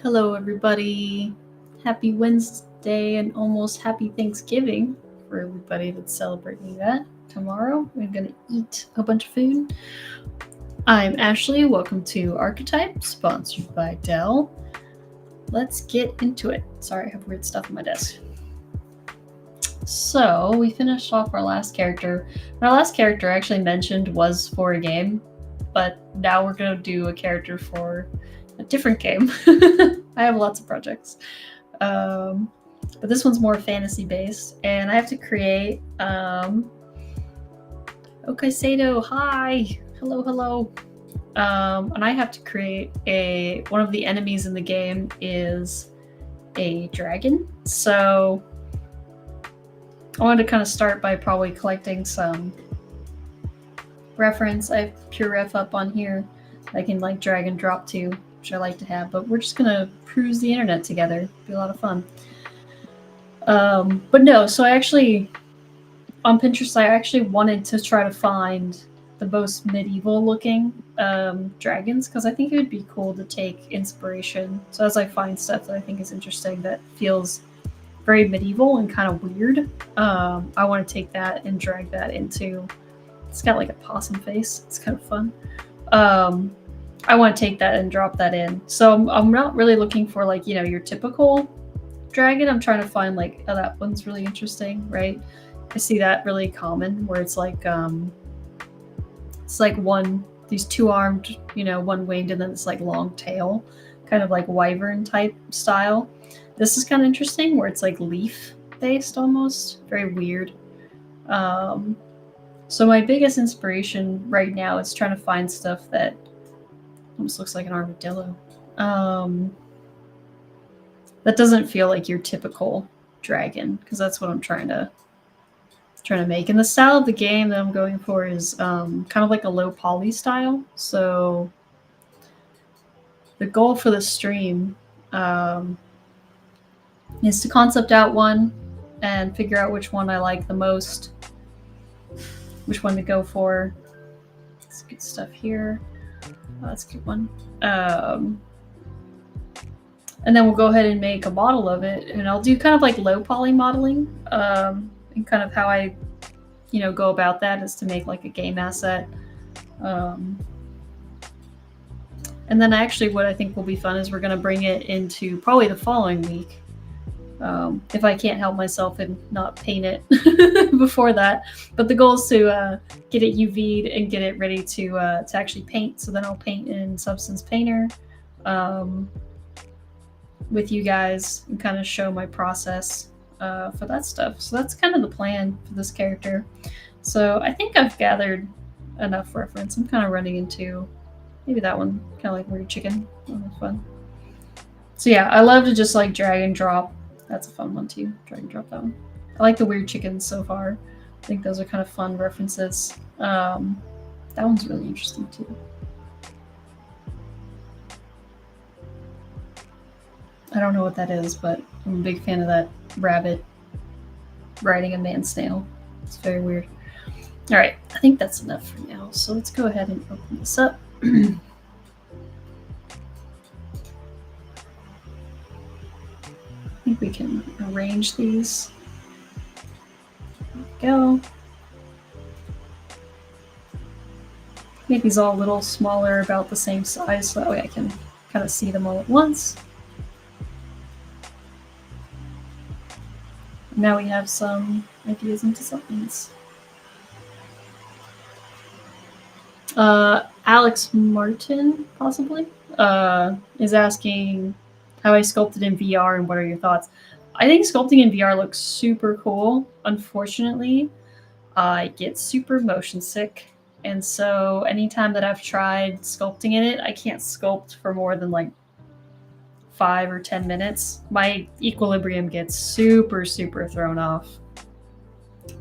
Hello, everybody. Happy Wednesday and almost happy Thanksgiving for everybody that's celebrating that. Tomorrow, we're going to eat a bunch of food. I'm Ashley. Welcome to Archetype, sponsored by Dell. Let's get into it. Sorry, I have weird stuff on my desk. So, we finished off our last character. Our last character I actually mentioned was for a game, but now we're going to do a character for a different game. I have lots of projects. But this one's more fantasy based, and I have to create Okay Sato, hi. Hello. And I have to create one of the enemies in the game is a dragon. So I wanted to kind of start by probably collecting some reference. I have Pure Ref up on here. I can like drag and drop to, which I like to have, but we're just gonna cruise the internet together. It'll be a lot of fun. But no, so I actually, on Pinterest, I actually wanted to try to find the most medieval looking dragons, because I think it would be cool to take inspiration. So as I find stuff that I think is interesting that feels very medieval and kind of weird, I want to take that and drag that into, it's got like a possum face. It's kind of fun. I want to take that and drop that in. So I'm not really looking for like, your typical dragon. I'm trying to find like, oh, that one's really interesting, right? I see that really common where it's like these two-armed, one winged, and then it's like long tail, kind of like wyvern type style. This is kind of interesting where it's like leaf based almost, very weird. So my biggest inspiration right now is trying to find stuff that almost looks like an armadillo. That doesn't feel like your typical dragon, because that's what I'm trying to make. And the style of the game that I'm going for is kind of like a low poly style. So the goal for the stream is to concept out one and figure out which one I like the most, which one to go for. It's good stuff here. Oh, that's a good one. And then we'll go ahead and make a model of it, and I'll do kind of like low poly modeling. And kind of how I, go about that is to make like a game asset. And then actually what I think will be fun is we're going to bring it into probably the following week. If I can't help myself and not paint it before that. But the goal is to get it UV'd and get it ready to actually paint. So then I'll paint in Substance Painter with you guys and kind of show my process for that stuff. So that's kind of the plan for this character. So I think I've gathered enough reference. I'm kind of running into maybe that one, kind of like Weird Chicken. That was fun. So yeah, I love to just like drag and drop. That's a fun one too. Drag and drop that one. I like the Weird Chickens so far. I think those are kind of fun references. That one's really interesting too. I don't know what that is, but I'm a big fan of that rabbit riding a man snail. It's very weird. All right, I think that's enough for now. So let's go ahead and open this up. I think we can arrange these. There we go. Make these all a little smaller, about the same size, so that way I can kind of see them all at once. Now we have some ideas and designs. Alex Martin, possibly, is asking how I sculpted in VR and what are your thoughts. I think sculpting in VR looks super cool. Unfortunately, I get super motion sick. And so anytime that I've tried sculpting in it, I can't sculpt for more than like 5 or 10 minutes. My equilibrium gets super thrown off.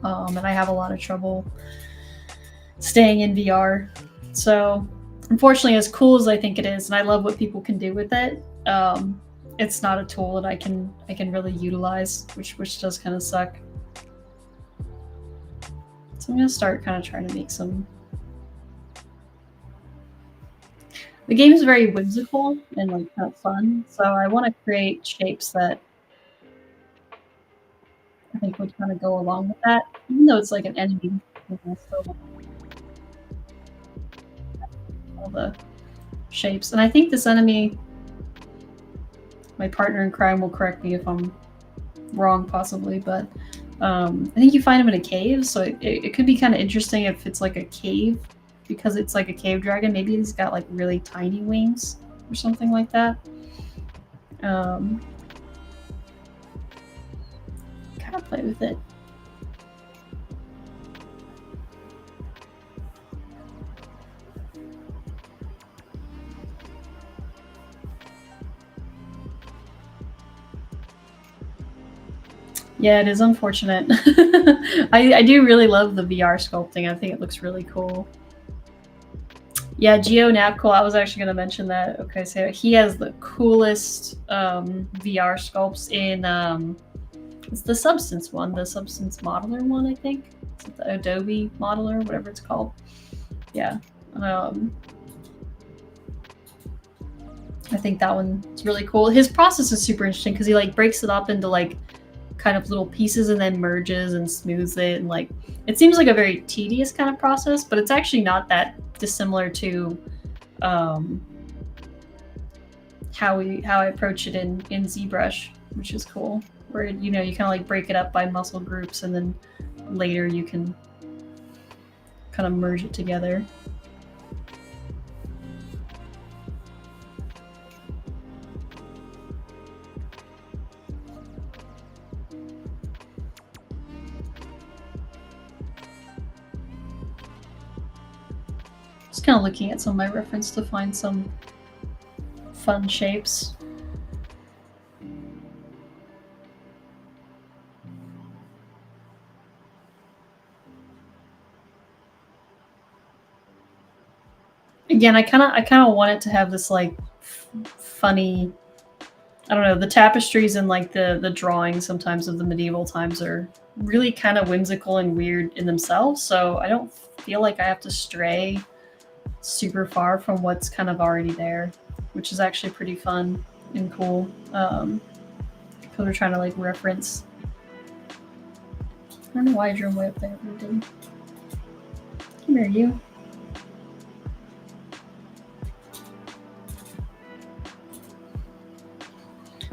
And I have a lot of trouble staying in VR. So unfortunately, as cool as I think it is, and I love what people can do with it, it's not a tool that I can really utilize, which does kind of suck. So I'm gonna start kind of trying to make some The game is very whimsical and like kind of fun, so I want to create shapes that I think would kind of go along with that, even though it's like an enemy. Still all the shapes, and I think this enemy, my partner in crime, will correct me if I'm wrong, possibly, but I think you find him in a cave, so it could be kind of interesting if it's like a cave, because it's like a cave dragon. Maybe he's got like really tiny wings or something like that. Kind of play with it. Yeah, it is unfortunate. I do really love the VR sculpting. I think it looks really cool. Yeah, Geo Napcool, I was actually going to mention that. Okay, so he has the coolest VR sculpts in, it's the Substance one, the Substance Modeler one, I think. Is it the Adobe Modeler, whatever it's called? Yeah. I think that one's really cool. His process is super interesting because he like breaks it up into like kind of little pieces and then merges and smooths it, and like it seems like a very tedious kind of process, but it's actually not that dissimilar to how I approach it in ZBrush, which is cool. Where you know you kind of like break it up by muscle groups, and then later you can kind of merge it together. Just kind of looking at some of my reference to find some fun shapes. Again, I kind of want it to have this like funny, I don't know, the tapestries and like the drawings sometimes of the medieval times are really kind of whimsical and weird in themselves, so I don't feel like I have to stray super far from what's kind of already there, which is actually pretty fun and cool, because we're trying to like reference. I don't know why I drew him way up there, but I didn't. Come here, you.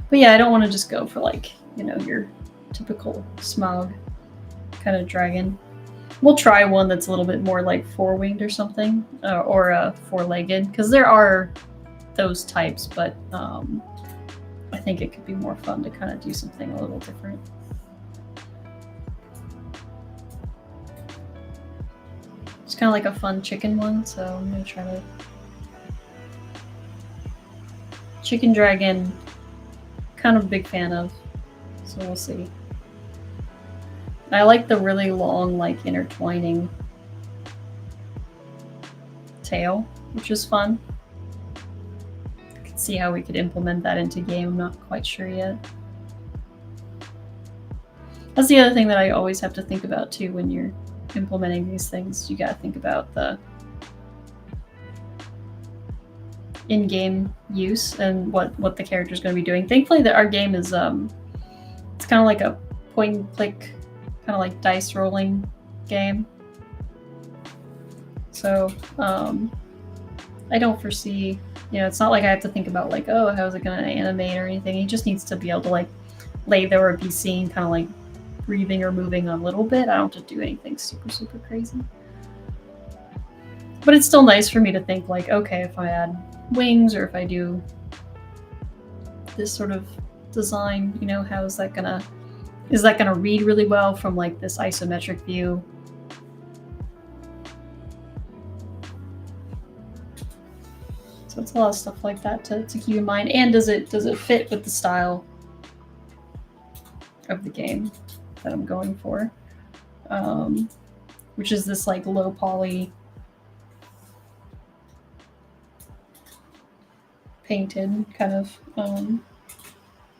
But yeah, I don't want to just go for like, you know, your typical Smaug kind of dragon. We'll try one that's a little bit more like four-winged or something, or four-legged, because there are those types, but I think it could be more fun to kind of do something a little different. It's kind of like a fun chicken one, so I'm going to try to... Chicken dragon, kind of a big fan of, so we'll see. I like the really long, like, intertwining tail, which is fun. I can see how we could implement that into game. I'm not quite sure yet. That's the other thing that I always have to think about, too, when you're implementing these things. You gotta think about the in-game use and what the character's going to be doing. Thankfully, our game is it's kind of like a point-and-click, kind of like dice rolling game. So I don't foresee, you know, it's not like I have to think about like, oh, how is it going to animate or anything. He just needs to be able to like lay there or be seen kind of like breathing or moving a little bit. I don't have to do anything super crazy. But it's still nice for me to think like, okay, if I add wings or if I do this sort of design, you know, how is that gonna read really well from like this isometric view? So it's a lot of stuff like that to keep in mind. And does it fit with the style of the game that I'm going for? Which is this like low poly painted kind of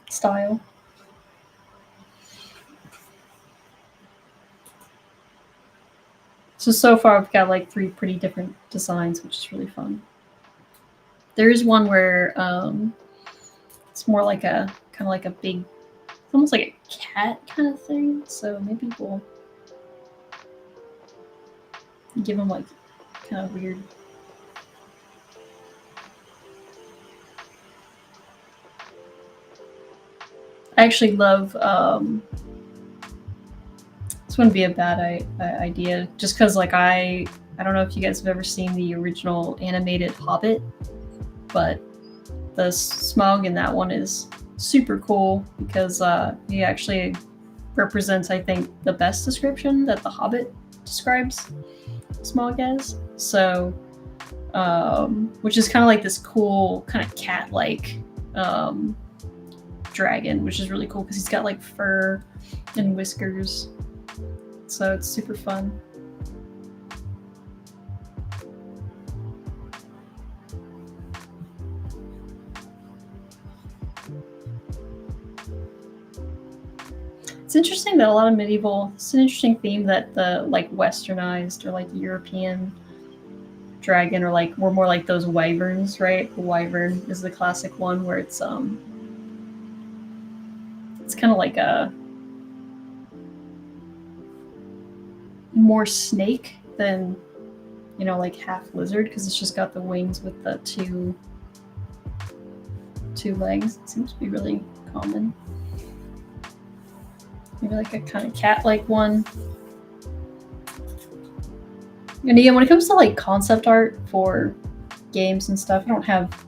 style. So far I've got like 3 pretty different designs, which is really fun. There is one where it's more like a kind of like a big, almost like a cat kind of thing. So maybe we'll give him like kind of weird. I actually love. This wouldn't be a bad idea, just because like I don't know if you guys have ever seen the original animated Hobbit, but the Smaug in that one is super cool because he actually represents, I think, the best description that the Hobbit describes Smaug as. So, which is kind of like this cool, kind of cat-like dragon, which is really cool because he's got like fur and whiskers. So it's super fun. It's interesting that a lot of medieval, it's an interesting theme that the like westernized or like European dragon or like we're more like those wyverns, right? The wyvern is the classic one where it's kind of like a more snake than, you know, like half lizard because it's just got the wings with the two legs. It seems to be really common. Maybe like a kind of cat-like one. And again, when it comes to like concept art for games and stuff, I don't have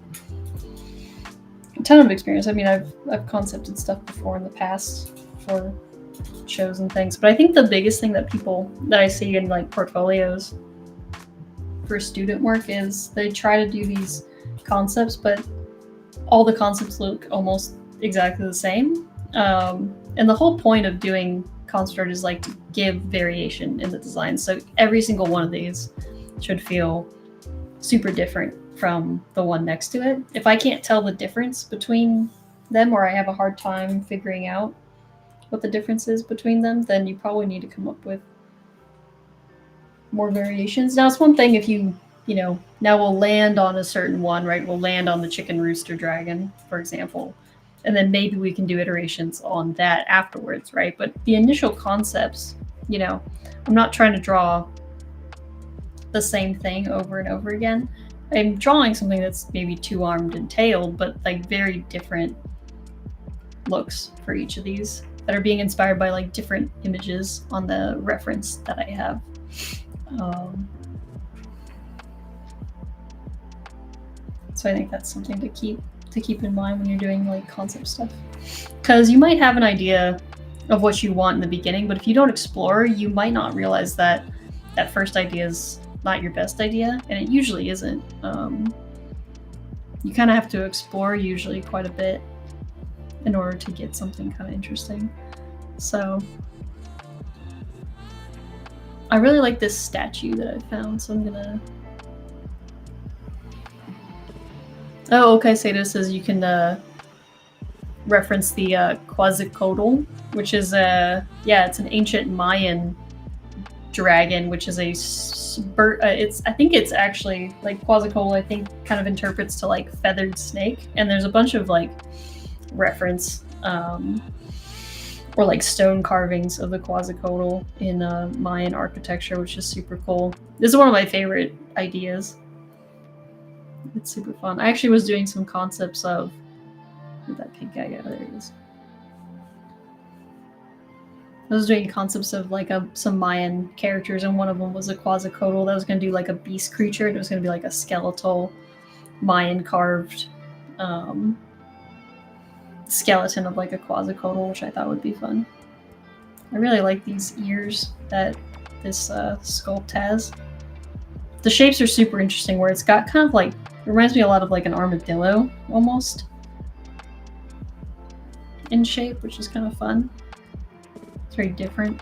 a ton of experience. I mean, I've concepted stuff before in the past for shows and things, but I think the biggest thing that I see in like portfolios for student work is they try to do these concepts, but all the concepts look almost exactly the same. And the whole point of doing concept art is like to give variation in the design. So every single one of these should feel super different from the one next to it. If I can't tell the difference between them, or I have a hard time figuring out what the difference is between them, then you probably need to come up with more variations. Now, it's one thing if you know, now we'll land on a certain one, right? We'll land on the chicken rooster dragon, for example. And then maybe we can do iterations on that afterwards, right? But the initial concepts, you know, I'm not trying to draw the same thing over and over again. I'm drawing something that's maybe two-armed and tailed, but like very different looks for each of these that are being inspired by like different images on the reference that I have. So I think that's something to keep in mind when you're doing like concept stuff, because you might have an idea of what you want in the beginning, but if you don't explore, you might not realize that that first idea is not your best idea, and it usually isn't. You kind of have to explore usually quite a bit in order to get something kind of interesting. So I really like this statue that I found, so I'm gonna... Oh, okay, Sato says you can reference the Quetzalcoatl, which is it's an ancient Mayan dragon, which is I think it's actually like Quetzalcoatl, I think kind of interprets to like feathered snake, and there's a bunch of like reference or like stone carvings of the Quetzalcoatl in Mayan architecture, which is super cool. This is one of my favorite ideas. It's super fun. I actually was doing some concepts of... Where'd that pink guy go? There he is. I was doing concepts of like some Mayan characters, and one of them was a Quetzalcoatl that was going to do like a beast creature, and it was going to be like a skeletal Mayan carved skeleton of like a Quetzalcoatl, which I thought would be fun. I really like these ears that this sculpt has. The shapes are super interesting, where it's got kind of like... It reminds me a lot of like an armadillo, almost, in shape, which is kind of fun. It's very different.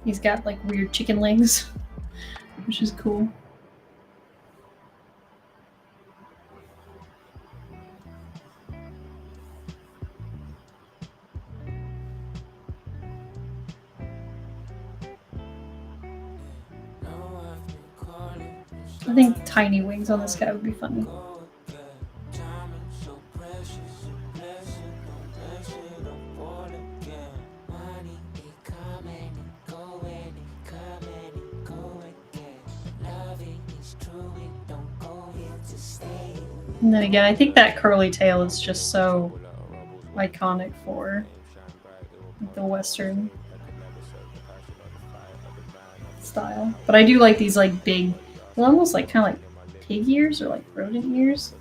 He's got like weird chicken legs, which is cool. I think tiny wings on this guy would be funny. And then again, I think that curly tail is just so iconic for the Western style. But I do like these like big, almost like kind of like pig ears or like rodent ears,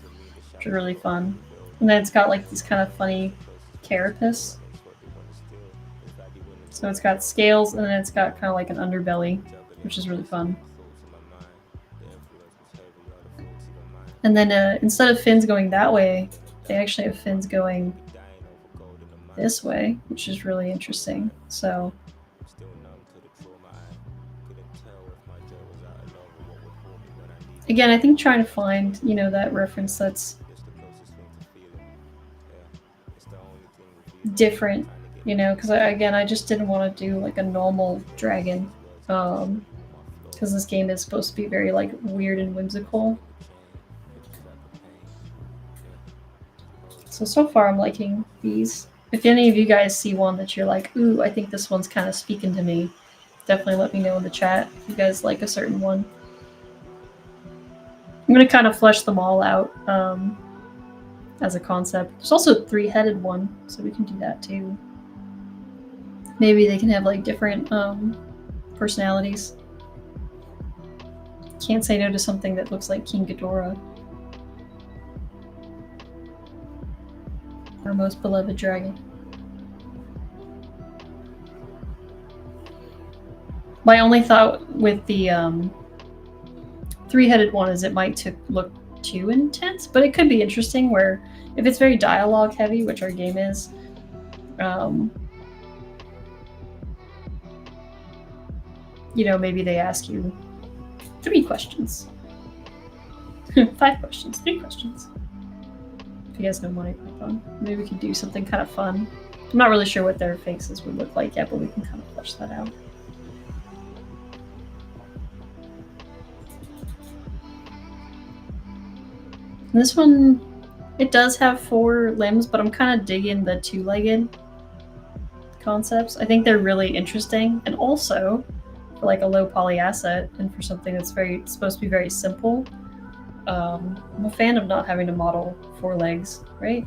which are really fun. And then it's got like this kind of funny carapace. So it's got scales and then it's got kind of like an underbelly, which is really fun. And then instead of fins going that way, they actually have fins going this way, which is really interesting. So again, I think trying to find, you know, that reference that's different, you know, because I just didn't want to do like a normal dragon, because this game is supposed to be very like weird and whimsical. So far I'm liking these. If any of you guys see one that you're like, ooh, I think this one's kind of speaking to me, definitely let me know in the chat if you guys like a certain one. I'm going to kind of flesh them all out as a concept. There's also a 3-headed one, so we can do that too. Maybe they can have like different personalities. Can't say no to something that looks like King Ghidorah. Our most beloved dragon. My only thought with the 3-headed one is it might look too intense, but it could be interesting where if it's very dialogue heavy, which our game is, you know, maybe they ask you 3 questions. 5 questions, 3 questions. If you guys know what I put on, maybe we could do something kind of fun. I'm not really sure what their faces would look like yet, but we can kind of flesh that out. And this one, it does have 4 limbs, but I'm kind of digging the 2-legged concepts. I think they're really interesting, and also for like a low poly asset and for something that's supposed to be very simple. I'm a fan of not having to model 4 legs, right?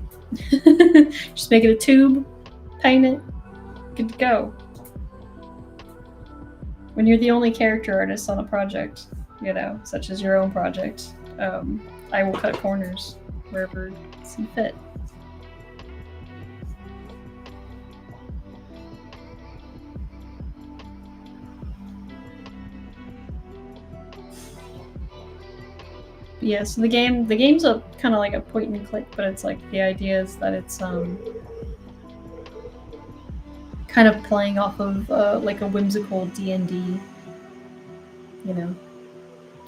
Just make it a tube, paint it, good to go. When you're the only character artist on a project, you know, such as your own project, I will cut corners wherever you see fit. Yeah, so the game's a kind of like a point and click, but it's like the idea is that it's kind of playing off of like a whimsical D&D, you know.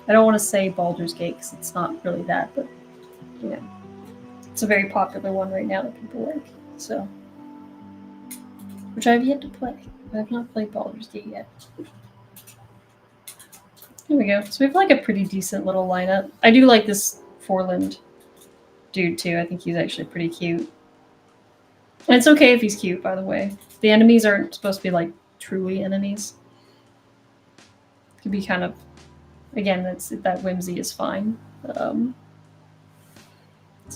I don't want to say Baldur's Gate because it's not really that, but you know, it's a very popular one right now that people like. So, which I've yet to play. I have not played Baldur's Gate yet. Here we go. So we have like a pretty decent little lineup. I do like this 4-limbed dude too. I think he's actually pretty cute. And it's okay if he's cute, by the way. The enemies aren't supposed to be like truly enemies. It could be kind of, again, that whimsy is fine. So I'm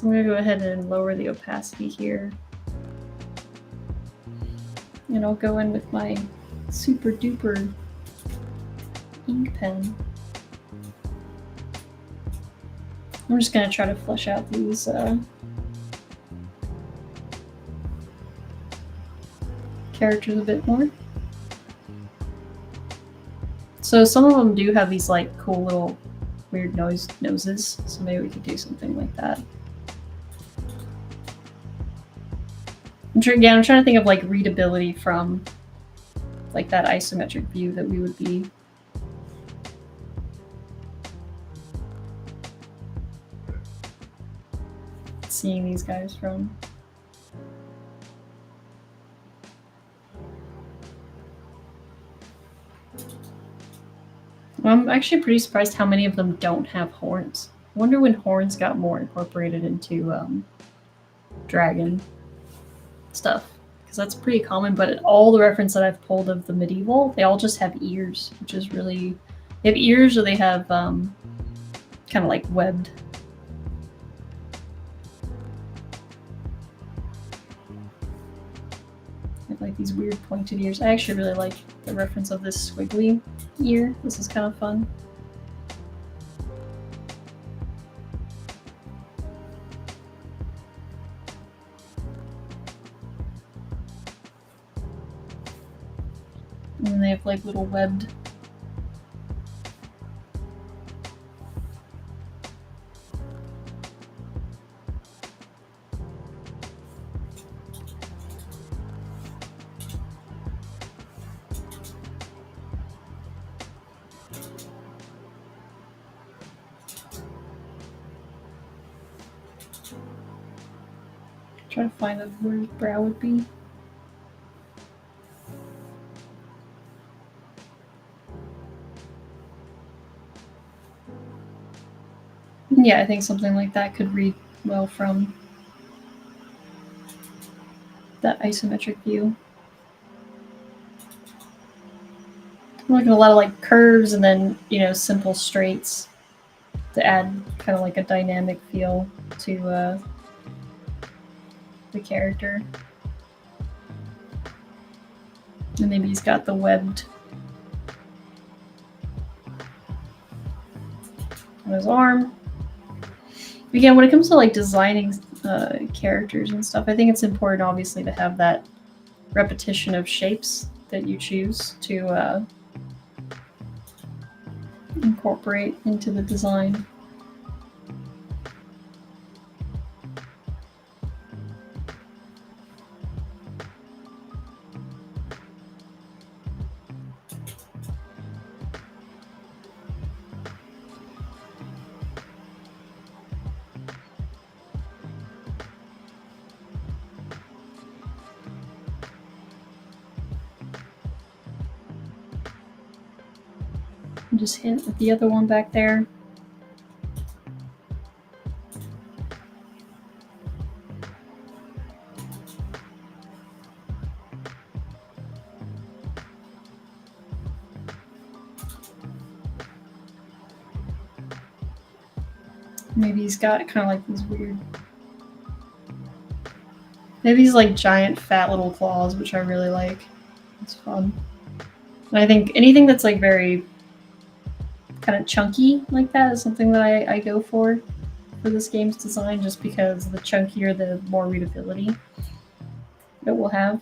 gonna go ahead and lower the opacity here. And I'll go in with my super duper ink pen. I'm just going to try to flesh out these characters a bit more. So some of them do have these like cool little weird noses, so maybe we could do something like that. I'm trying to think of like readability from like that isometric view that we would be seeing these guys from. I'm actually pretty surprised how many of them don't have horns. I wonder when horns got more incorporated into dragon stuff, because that's pretty common. But all the reference that I've pulled of the medieval, they all just have ears, which is really, they have ears or they have kind of like webbed. They have like these weird pointed ears. I actually really like the reference of this squiggly ear. This is kind of fun. And then they have like little webbed. Try to find out where his brow would be. Yeah, I think something like that could read well from that isometric view. I'm looking at a lot of like curves and then, you know, simple straights to add kind of like a dynamic feel to the character. And maybe he's got the webbed on his arm. Again, when it comes to like designing characters and stuff, I think it's important, obviously, to have that repetition of shapes that you choose to incorporate into the design. Just hint with the other one back there. Maybe he's got kind of like these weird, maybe these like giant fat little claws, which I really like. It's fun. And I think anything that's like very kind of chunky like that is something that I go for this game's design, just because the chunkier, the more readability it will have.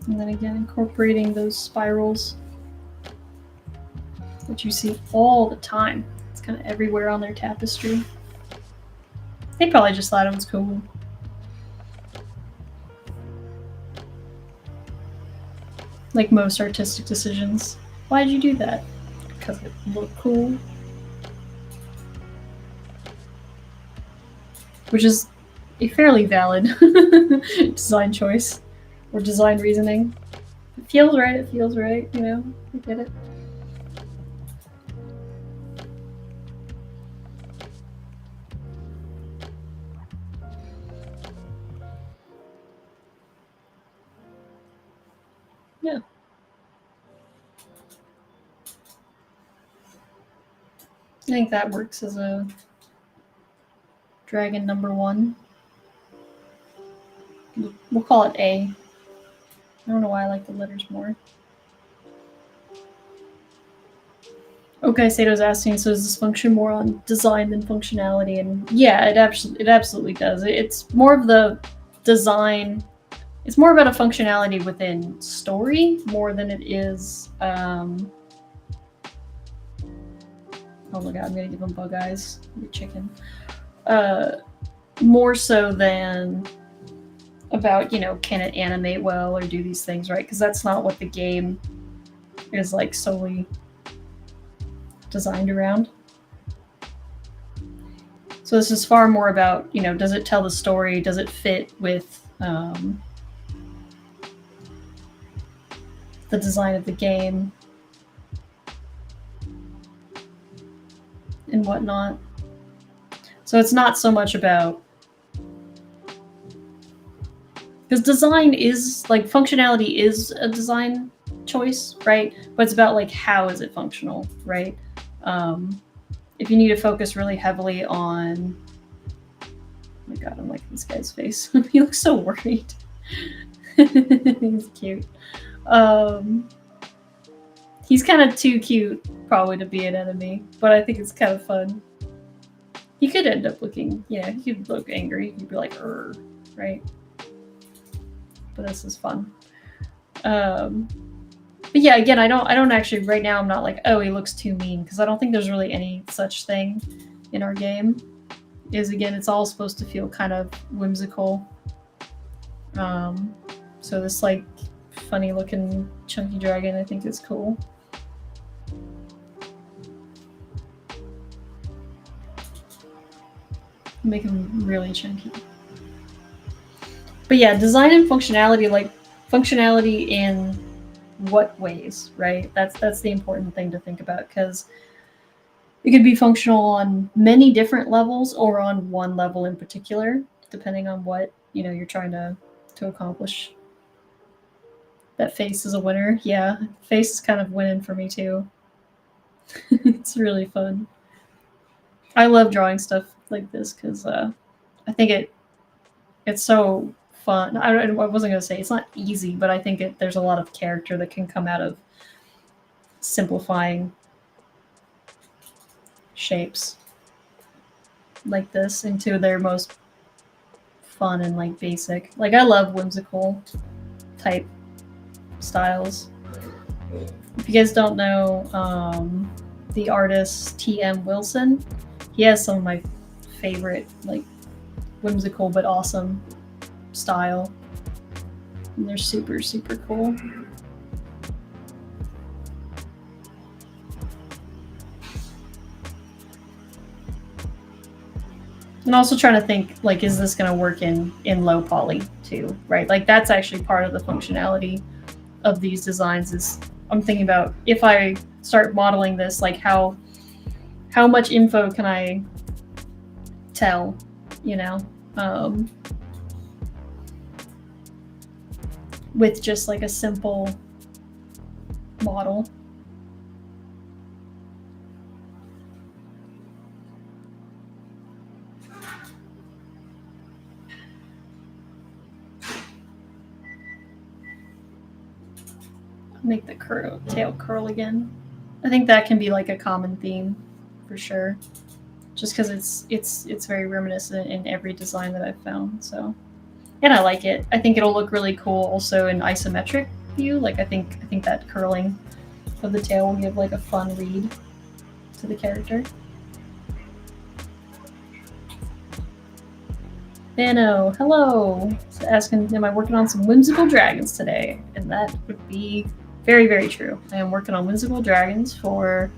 And then again, incorporating those spirals that you see all the time. It's kind of everywhere on their tapestry. They probably just thought it was cool. Like most artistic decisions. Why'd you do that? Because it looked cool. Which is a fairly valid design choice. Or design reasoning. It feels right, you know? I get it. Yeah. I think that works as a dragon number 1. We'll call it A. I don't know why I like the letters more. Okay, Sato's asking, so does this function more on design than functionality? And yeah, it absolutely does. It's more of the design. It's more about a functionality within story more than it is. Oh my god, I'm gonna give him bug eyes. You're chicken. More so than about, you know, can it animate well or do these things, right? Because that's not what the game is like solely designed around. So this is far more about, you know, does it tell the story? Does it fit with the design of the game and whatnot? So it's not so much about, because design is like, functionality is a design choice, right? But it's about like, how is it functional, right? If you need to focus really heavily on, oh my god, I'm like this guy's face. He looks so worried. He's cute. He's kind of too cute probably to be an enemy, but I think it's kind of fun. He could end up looking, yeah, he could look angry. He'd be like, right? But this is fun. But yeah, again, I don't actually, right now I'm not like, oh, he looks too mean, because I don't think there's really any such thing in our game. Again, it's all supposed to feel kind of whimsical. So this like funny looking chunky dragon, I think is cool. Make him really chunky. But yeah, design and functionality, like functionality in what ways, right? That's the important thing to think about, because it could be functional on many different levels or on one level in particular, depending on what, you know, you're trying to accomplish. That face is a winner. Yeah, face is kind of winning for me too. It's really fun. I love drawing stuff like this because I think it's so fun. I wasn't gonna say it's not easy, but I think there's a lot of character that can come out of simplifying shapes like this into their most fun and like basic. Like I love whimsical type styles. If you guys don't know the artist T.M. Wilson, he has some of my favorite like whimsical but awesome style. And they're super, super cool. And also trying to think, like, is this going to work in low poly too, right? Like that's actually part of the functionality of these designs. Is I'm thinking about, if I start modeling this, like how much info can I tell, you know, with just like a simple model. Make the tail curl again. I think that can be like a common theme for sure, just because it's very reminiscent in every design that I've found. So, and I like it. I think it'll look really cool also in isometric view. Like I think that curling of the tail will give like a fun read to the character. Bano, hello. So asking, am I working on some whimsical dragons today? And that would be very, very true. I am working on whimsical dragons for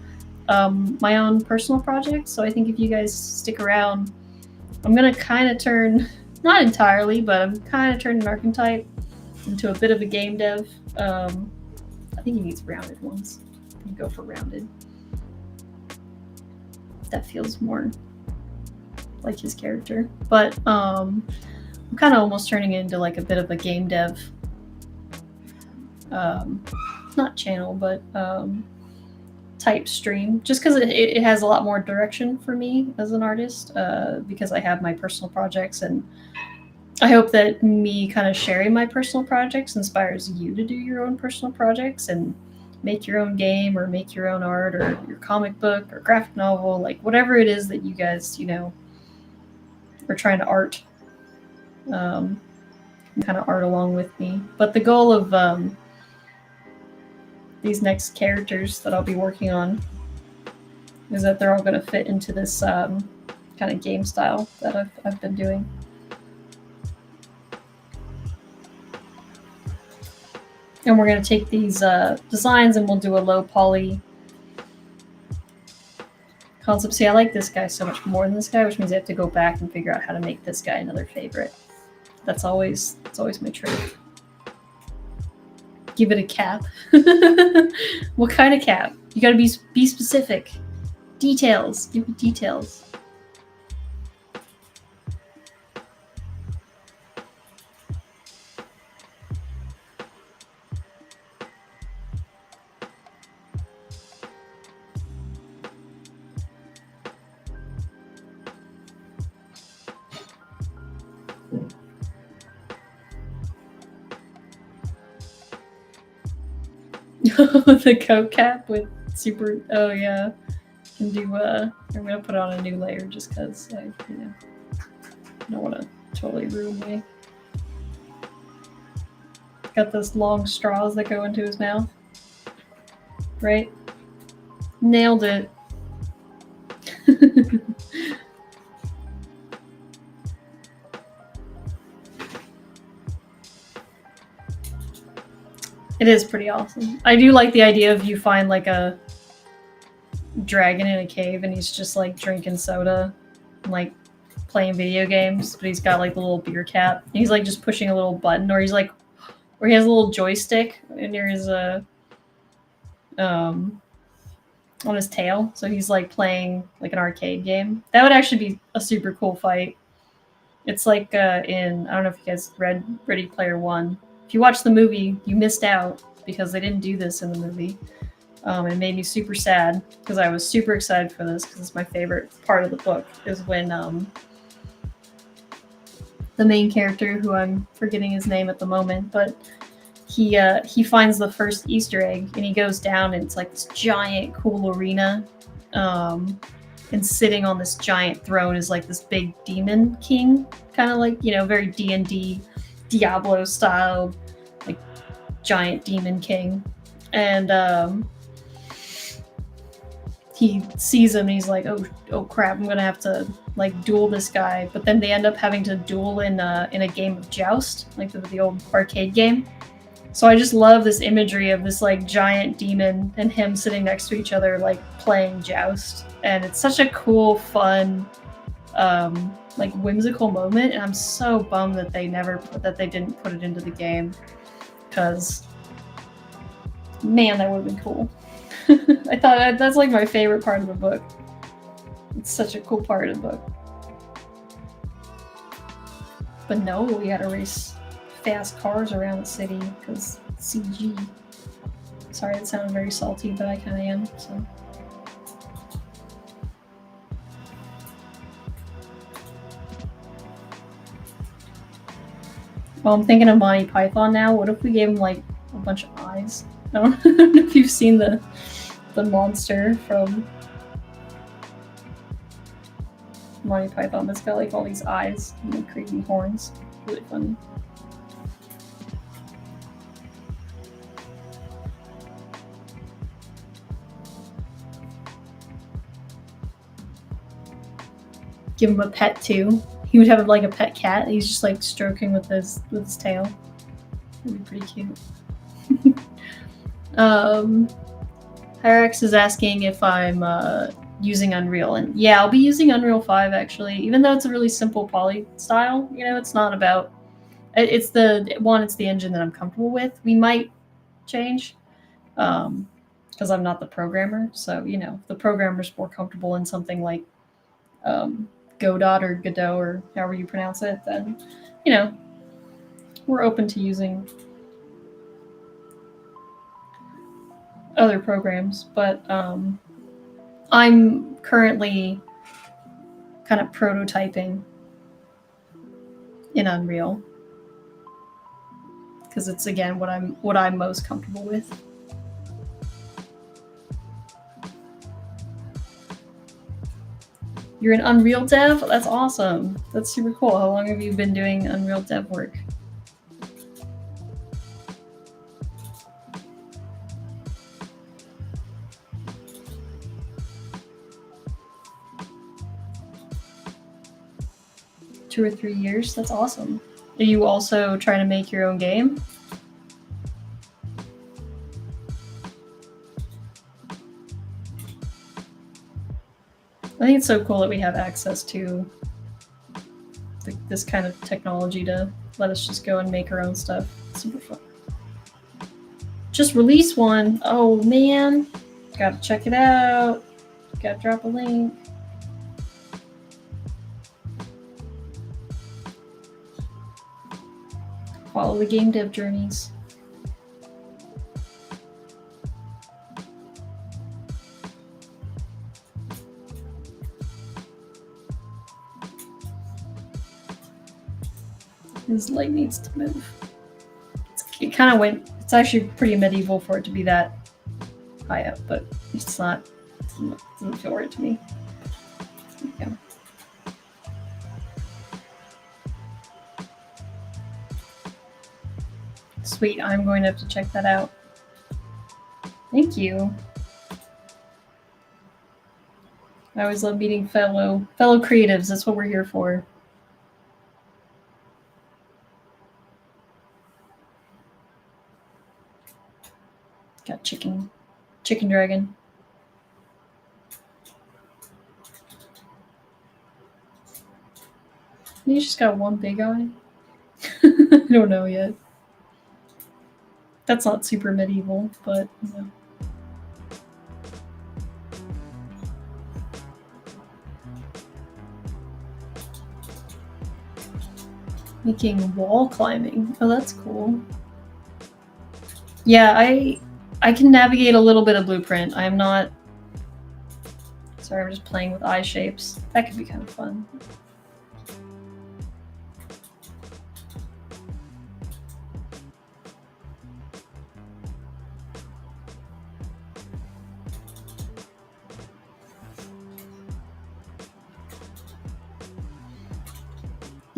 my own personal project. So I think if you guys stick around, I'm going to kind of turn, not entirely, but I'm kind of turning Archetype into a bit of a game dev. I think he needs rounded ones. I'm going to go for rounded. That feels more like his character. But I'm kind of almost turning it into like a bit of a game dev not channel, but type stream, just because it has a lot more direction for me as an artist, because I have my personal projects, and I hope that me kind of sharing my personal projects inspires you to do your own personal projects and make your own game or make your own art or your comic book or graphic novel, like whatever it is that you guys, you know, are trying to art, kind of art along with me. But the goal of these next characters that I'll be working on is that they're all going to fit into this kind of game style that I've been doing. And we're going to take these designs and we'll do a low poly concept. See, I like this guy so much more than this guy, which means I have to go back and figure out how to make this guy another favorite. That's always my trick. Give it a cap. What kind of cap? You gotta be specific. Details. Give me details. The coat cap with super. Oh yeah, can do. I'm gonna put on a new layer just because I, don't want to totally ruin me. Got those long straws that go into his mouth. Right? Nailed it. It is pretty awesome. I do like the idea of you find like a dragon in a cave and he's just like drinking soda and like playing video games, but he's got like the little beer cap. And he's like just pushing a little button, or he's like, or he has a little joystick near his on his tail, so he's like playing like an arcade game. That would actually be a super cool fight. It's like in, I don't know if you guys read Ready Player One. If you watched the movie, you missed out because they didn't do this in the movie. It made me super sad because I was super excited for this because it's my favorite part of the book is when the main character, who I'm forgetting his name at the moment, but he finds the first Easter egg and he goes down and it's like this giant cool arena, and sitting on this giant throne is like this big demon king, kind of like, very D&D Diablo style, like giant demon king. And he sees him and he's like, oh crap, I'm gonna have to like duel this guy. But then they end up having to duel in a game of Joust, like the old arcade game. So I just love this imagery of this like giant demon and him sitting next to each other, like playing Joust. And it's such a cool, fun, like whimsical moment. And I'm so bummed that they didn't put it into the game, because man, that would have been cool. I thought that's like my favorite part of the book. It's such a cool part of the book. But no, we gotta race fast cars around the city because CG. Sorry, it sounded very salty, but I kind of am. So. Well, I'm thinking of Monty Python now. What if we gave him like a bunch of eyes? I don't know if you've seen the monster from Monty Python that's got like all these eyes and like crazy horns. Really funny. Give him a pet too. He would have like a pet cat. He's just like stroking with his tail. That'd be pretty cute. Hyrax is asking if I'm using Unreal, and yeah, I'll be using Unreal 5 actually. Even though it's a really simple poly style, it's not about. It's the engine that I'm comfortable with. We might change, because I'm not the programmer. So if the programmer's more comfortable in something like Godot or Godot or however you pronounce it, then we're open to using other programs. But I'm currently kind of prototyping in Unreal because it's again what I'm most comfortable with. You're an Unreal dev? That's awesome. That's super cool. How long have you been doing Unreal dev work? Two or 3 years? That's awesome. Are you also trying to make your own game? I think it's so cool that we have access to this kind of technology to let us just go and make our own stuff. It's super fun. Just release one. Oh man, gotta check it out. Gotta drop a link. Follow the game dev journeys. His leg needs to move. It kind of went. It's actually pretty medieval for it to be that high up, but it's not. It doesn't feel right to me. Yeah. Sweet. I'm going to have to check that out. Thank you. I always love meeting fellow creatives. That's what we're here for. Got chicken dragon. You just got one big eye? I don't know yet. That's not super medieval, but you know. Making wall climbing. Oh, that's cool. Yeah, I can navigate a little bit of Blueprint. I am not... Sorry, I'm just playing with eye shapes. That could be kind of fun.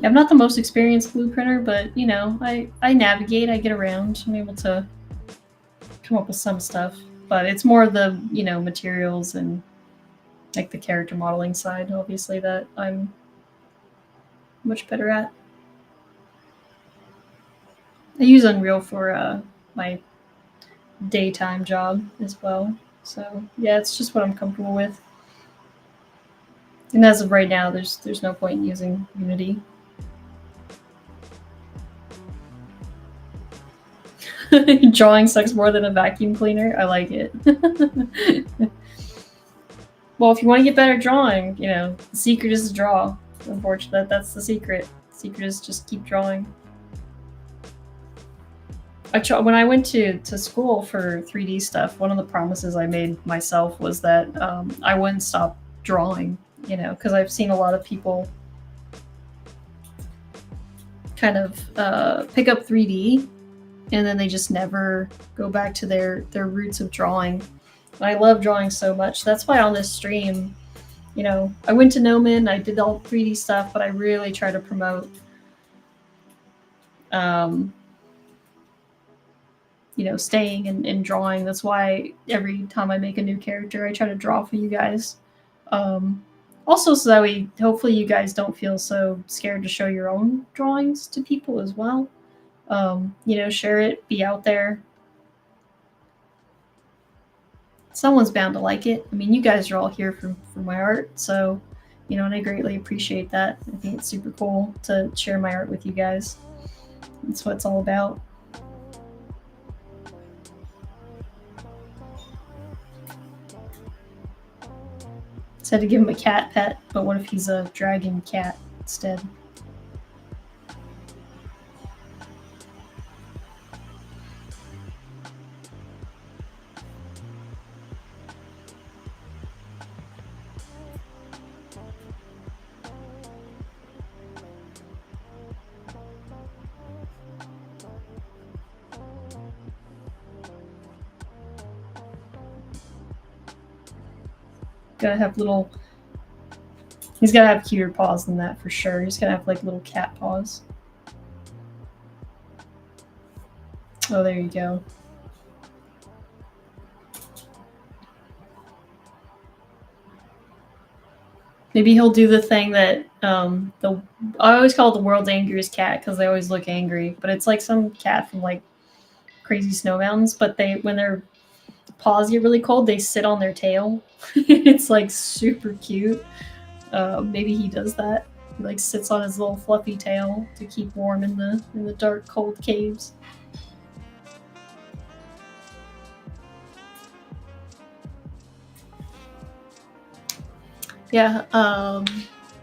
I'm not the most experienced blueprinter, but you know, I navigate, I get around, I'm able to come up with some stuff. But it's more the, you know, materials and like the character modeling side, obviously, that I'm much better at. I use Unreal for my daytime job as well. So yeah, it's just what I'm comfortable with. And as of right now, there's no point in using Unity. Drawing sucks more than a vacuum cleaner. I like it. Well, if you want to get better at drawing, you know, the secret is to draw. Unfortunately, that's the secret. The secret is just keep drawing. When I went to school for 3D stuff, one of the promises I made myself was that I wouldn't stop drawing, you know, because I've seen a lot of people kind of pick up 3D and then they just never go back to their roots of drawing. And I love drawing so much. That's why on this stream, you know, I went to Gnomon, I did all 3D stuff, but I really try to promote, you know, staying and drawing. That's why every time I make a new character, I try to draw for you guys. Also, so that hopefully you guys don't feel so scared to show your own drawings to people as well. You know, share it, be out there. Someone's bound to like it. I mean, you guys are all here for my art, so, you know, and I greatly appreciate that. I think it's super cool to share my art with you guys. That's what it's all about. Said to give him a cat pet, but what if he's a dragon cat instead? Gotta have little... He's gotta have cuter paws than that for sure. He's gonna have like little cat paws. Oh, there you go. Maybe he'll do the thing that I always call it the world's angriest cat because they always look angry, but it's like some cat from like Crazy Snow Mountains. But when they're paws get really cold, they sit on their tail. It's like super cute. Maybe he does that. He like sits on his little fluffy tail to keep warm in the dark, cold caves. Yeah.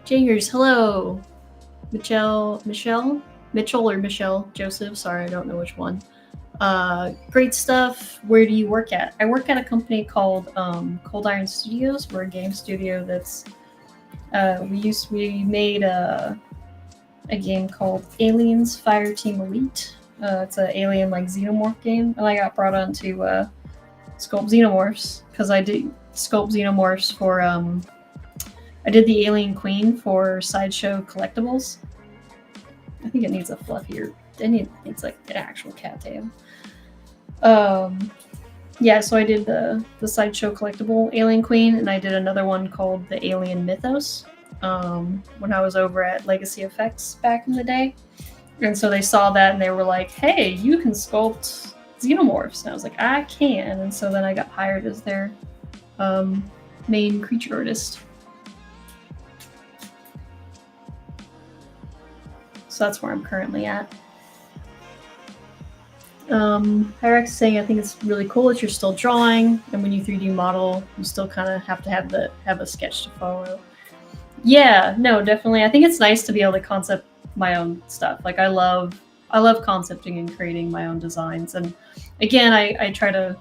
Jangers, hello. Mitchell or Michelle Joseph. Sorry, I don't know which one. Great stuff. Where do you work at? I work at a company called Cold Iron Studios. We're a game studio that's we made a game called Aliens Fireteam Elite. It's an alien like Xenomorph game, and I got brought on to sculpt Xenomorphs because I did sculpt Xenomorphs for I did the Alien Queen for Sideshow Collectibles. I think it needs a fluffier. It's like an actual cattail. Yeah, so I did the Sideshow Collectible Alien Queen, and I did another one called the Alien Mythos when I was over at Legacy Effects back in the day. And so they saw that and they were like, hey, you can sculpt Xenomorphs. And I was like, I can. And so then I got hired as their main creature artist. So that's where I'm currently at. Hyrex is saying, I think it's really cool that you're still drawing, and when you 3D model, you still kind of have to have a sketch to follow. Yeah, no, definitely. I think it's nice to be able to concept my own stuff. Like I love concepting and creating my own designs. And again, I try to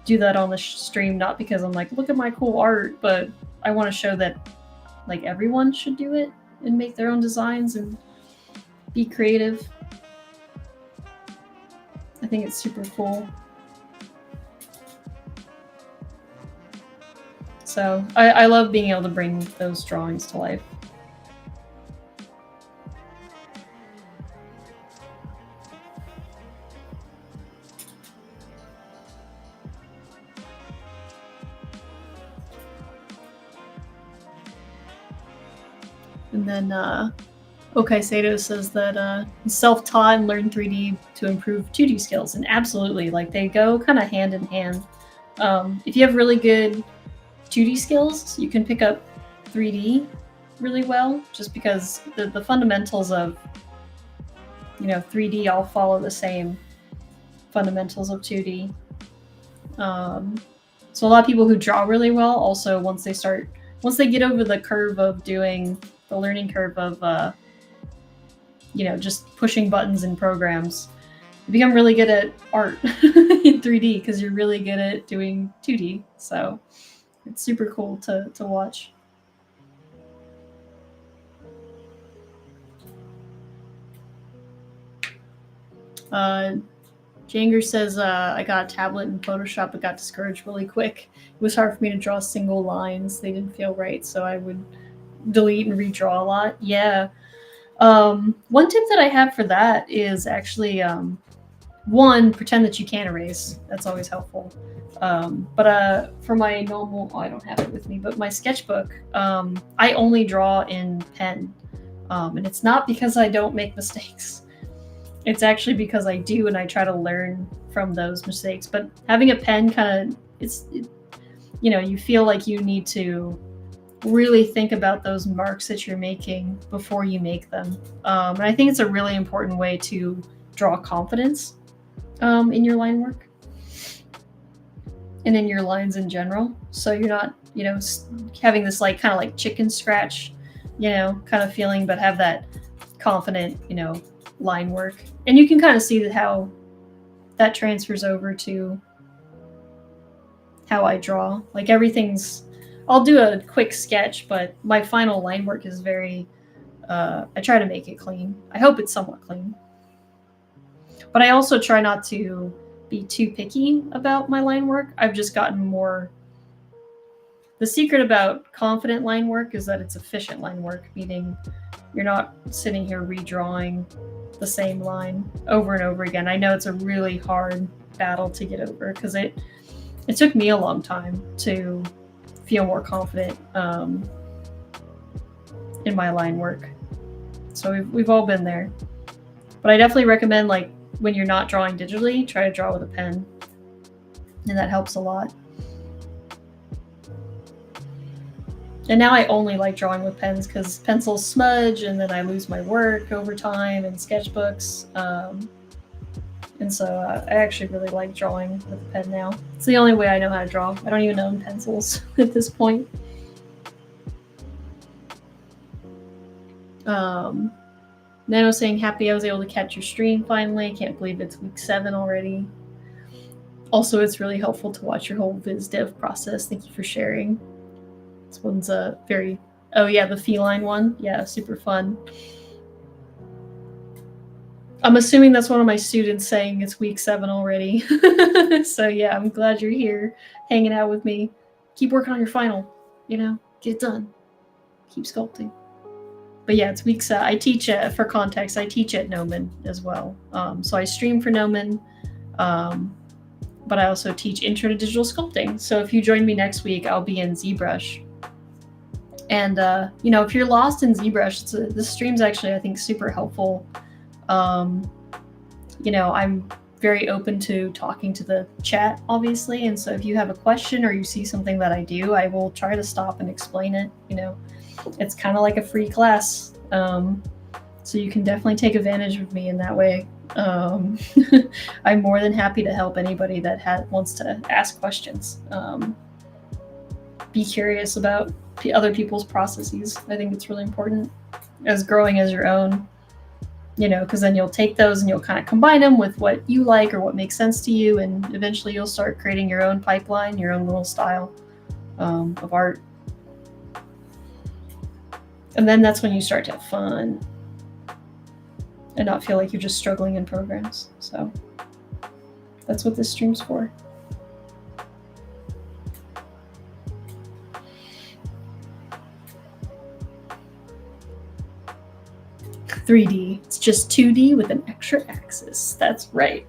do that on the stream, not because I'm like, look at my cool art, but I want to show that like everyone should do it and make their own designs and be creative. I think it's super cool. So I love being able to bring those drawings to life. And then Okay Sato says that he's self-taught and learned 3D to improve 2D skills, and absolutely, like they go kind of hand in hand. If you have really good 2D skills, you can pick up 3D really well, just because the fundamentals of 3D all follow the same fundamentals of 2D. So a lot of people who draw really well, also once they get over the curve of doing the learning curve of just pushing buttons in programs, you become really good at art in 3D because you're really good at doing 2D. So it's super cool to watch. Janger says, I got a tablet in Photoshop but got discouraged really quick. It was hard for me to draw single lines. They didn't feel right, so I would delete and redraw a lot. Yeah. One tip that I have for that is actually, one, pretend that you can erase. That's always helpful. But for my normal, I don't have it with me, but my sketchbook, I only draw in pen. And it's not because I don't make mistakes. It's actually because I do, and I try to learn from those mistakes. But having a pen kind of, you feel like you need to really think about those marks that you're making before you make them. And I think it's a really important way to draw confidence in your line work and in your lines in general. So you're not, having this like kind of like chicken scratch, kind of feeling, but have that confident, line work. And you can kind of see how that transfers over to how I draw. Like I'll do a quick sketch, but my final line work is very, I try to make it clean. I hope it's somewhat clean. But I also try not to be too picky about my line work. I've just gotten more. The secret about confident line work is that it's efficient line work, meaning you're not sitting here redrawing the same line over and over again. I know it's a really hard battle to get over because it took me a long time to feel more confident in my line work. So we've all been there. But I definitely recommend, like, when you're not drawing digitally, try to draw with a pen. and that helps a lot. And now I only like drawing with pens because pencils smudge and then I lose my work over time in sketchbooks. And so I actually really like drawing with a pen now. It's the only way I know how to draw. I don't even own pencils at this point. Nano saying, happy I was able to catch your stream finally. Can't believe it's week 7 already. Also, it's really helpful to watch your whole viz dev process. Thank you for sharing. This one's a very... Oh yeah, the feline one. Yeah, super fun. I'm assuming that's one of my students saying it's week 7 already. So yeah, I'm glad you're here hanging out with me. Keep working on your final, you know, get it done. Keep sculpting. But yeah, it's week 7. I teach, for context, I teach at Gnomon as well. So I stream for Gnomon, but I also teach Intro to Digital Sculpting. So if you join me next week, I'll be in ZBrush. And, you know, if you're lost in ZBrush, this stream's actually, I think, super helpful. You know, I'm very open to talking to the chat, obviously. And so if you have a question or you see something that I do, I will try to stop and explain it. You know, it's kind of like a free class. So you can definitely take advantage of me in that way. I'm more than happy to help anybody that wants to ask questions. Be curious about other people's processes. I think it's really important as growing as your own, you know, because then you'll take those and you'll kind of combine them with what you like or what makes sense to you, and eventually you'll start creating your own pipeline, your own little style of art. And then that's when you start to have fun and not feel like you're just struggling in programs. So that's what this stream's for. $3D. It's just 2D with an extra axis. That's right.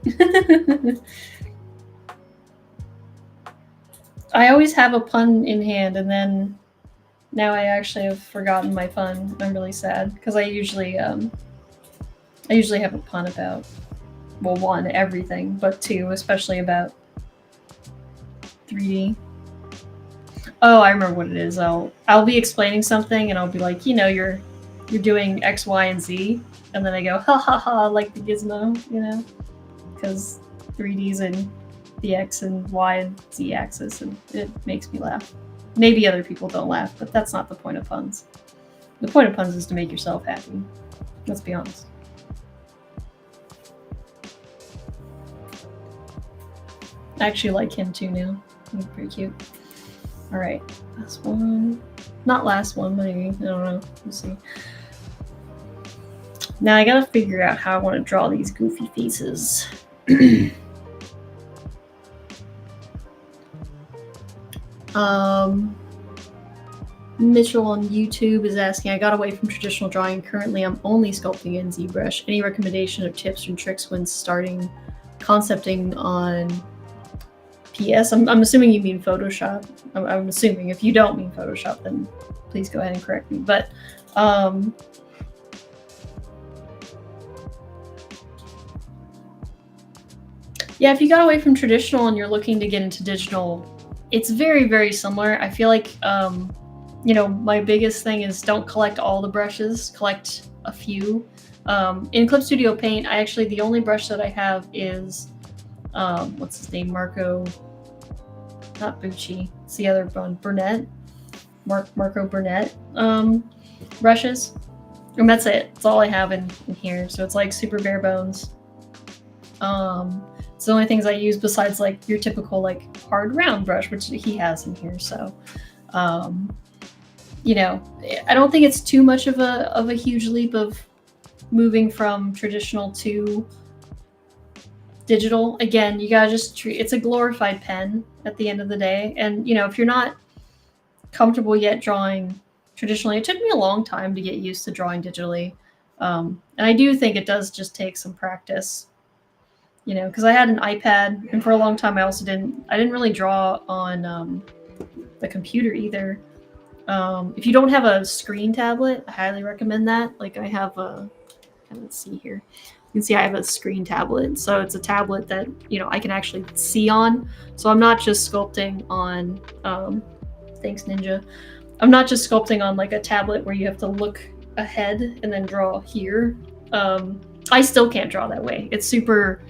I always have a pun in hand, and then now I actually have forgotten my pun. I'm really sad because I usually have a pun about, well, 1, everything, but 2, especially about 3D. Oh, I remember what it is. I'll be explaining something and I'll be like, you know, you're doing X, Y, and Z, and then I go, ha ha ha, like the gizmo, you know, because 3D's in the X and Y and Z axis, and it makes me laugh. Maybe other people don't laugh, but that's not the point of puns. The point of puns is to make yourself happy. Let's be honest. I actually like him too now. He's pretty cute. All right, last one. Not last one, maybe. I don't know. We'll see. Now I gotta figure out how I want to draw these goofy faces. Mitchell on YouTube is asking, I got away from traditional drawing. Currently, I'm only sculpting in ZBrush. Any recommendation of tips and tricks when starting concepting on PS? I'm assuming you mean Photoshop. I'm assuming. If you don't mean Photoshop, then please go ahead and correct me. But yeah, if you got away from traditional and you're looking to get into digital, it's very, very similar. I feel like, you know, my biggest thing is don't collect all the brushes, collect a few. In Clip Studio Paint, the only brush that I have is, what's his name? Marco, not Bucci, it's the other one, Burnett, Marco Burnett brushes. And that's it. That's all I have in here. So it's like super bare bones. It's the only things I use besides like your typical like hard round brush, which he has in here. So, you know, I don't think it's too much of a huge leap of moving from traditional to digital. Again, you gotta just treat it's a glorified pen at the end of the day. And you know, if you're not comfortable yet drawing traditionally, it took me a long time to get used to drawing digitally. And I do think it does just take some practice. You know, because I had an iPad, and for a long time I also didn't really draw on the computer either. If you don't have a screen tablet, I highly recommend that. Like I have a, let's see here, can see I have a screen tablet. So it's a tablet that, you know, I can actually see on. So I'm not just sculpting on, thanks Ninja. I'm not just sculpting on like a tablet where you have to look ahead and then draw here. I still can't draw that way. It's super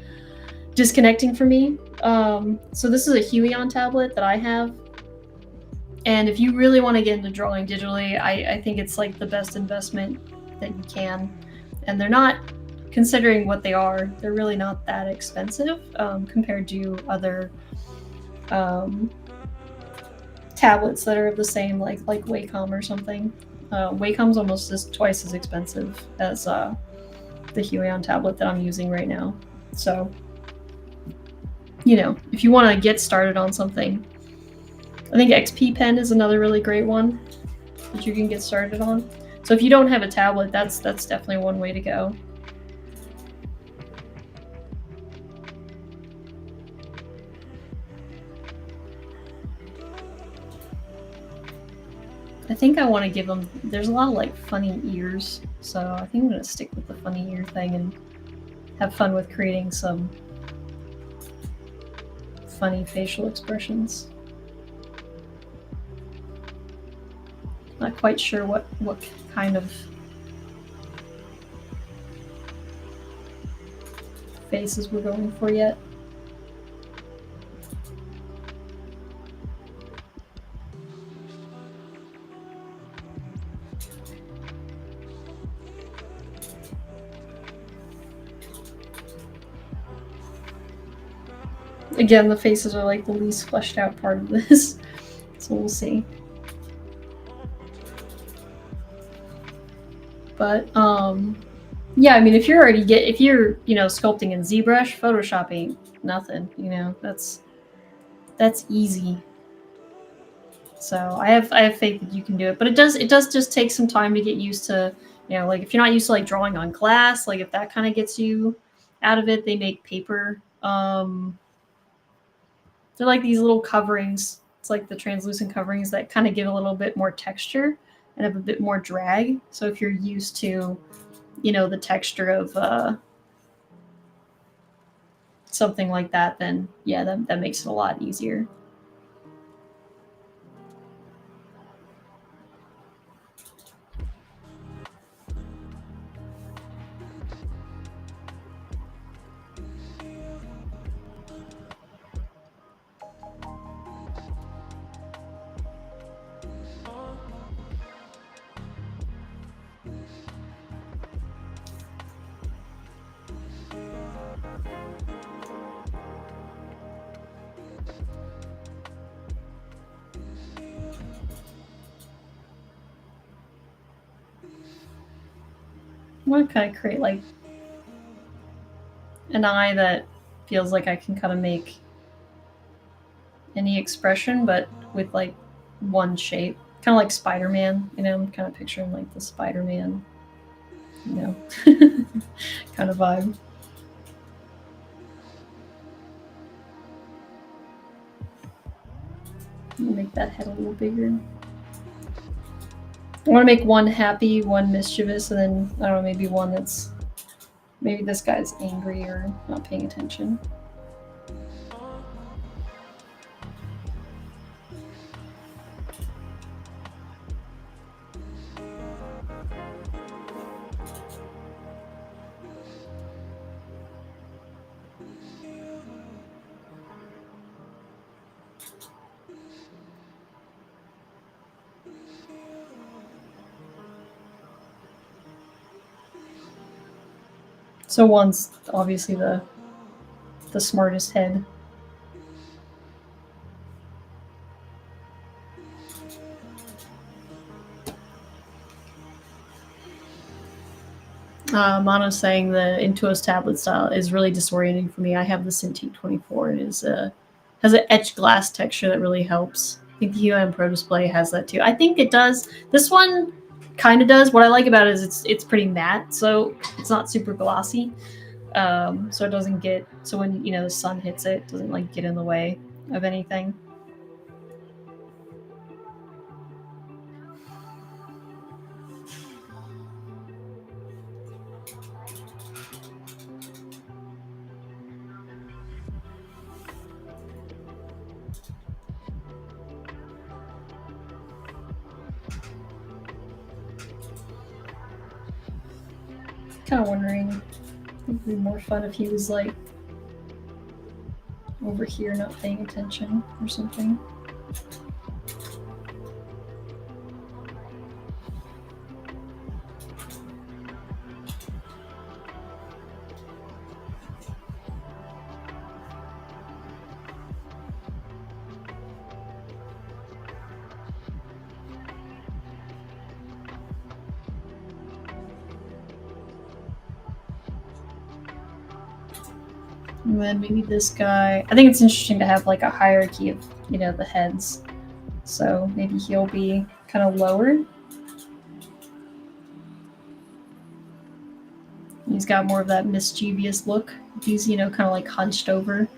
disconnecting for me. So this is a Huion tablet that I have. And if you really want to get into drawing digitally, I think it's like the best investment that you can. And they're not, considering what they are, they're really not that expensive compared to other tablets that are the same, like Wacom or something. Wacom's almost twice as expensive as the Huion tablet that I'm using right now. So, you know, if you want to get started on something, I think XP Pen is another really great one that you can get started on. So if you don't have a tablet, that's definitely one way to go. I think I want to give them, there's a lot of like funny ears, so I think I'm going to stick with the funny ear thing and have fun with creating some funny facial expressions. Not quite sure what kind of faces we're going for yet. Again, the faces are like the least fleshed out part of this, so we'll see. But yeah, I mean, if you're you know, sculpting in ZBrush, Photoshop ain't nothing. You know, that's easy. So I have faith that you can do it, but it does just take some time to get used to. You know, like if you're not used to like drawing on glass, like if that kind of gets you out of it, they make paper. They're like these little coverings. It's like the translucent coverings that kind of give a little bit more texture and have a bit more drag. So if you're used to, you know, the texture of something like that, then yeah, that makes it a lot easier. I want to kind of create like an eye that feels like I can kind of make any expression, but with like one shape, kind of like Spider-Man. You know, I'm kind of picturing like the Spider-Man, you know, kind of vibe. Make that head a little bigger. I want to make one happy, one mischievous, and then I don't know, maybe one that's maybe this guy's angry or not paying attention. So one's obviously the smartest head. Mono's saying the Intuos tablet style is really disorienting for me. I have the Cintiq 24. It is has an etched glass texture that really helps. I think the UM Pro Display has that too. I think it does. This one kind of does. What I like about it is it's pretty matte, so it's not super glossy. So it doesn't get, so when, you know, the sun hits it, it doesn't like get in the way of anything. Kind of wondering, it would be more fun if he was like over here not paying attention or something. And then maybe this guy. I think it's interesting to have like a hierarchy of, you know, the heads. So maybe he'll be kind of lower. He's got more of that mischievous look. He's, you know, kind of like hunched over.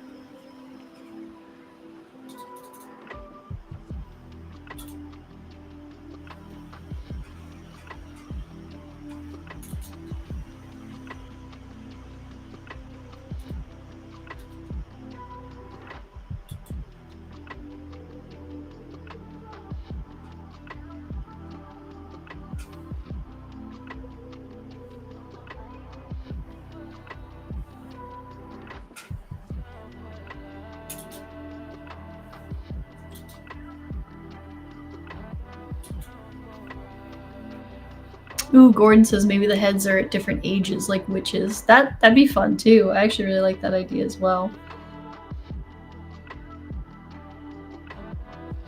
Ooh, Gordon says maybe the heads are at different ages, like witches. That'd be fun too. I actually really like that idea as well.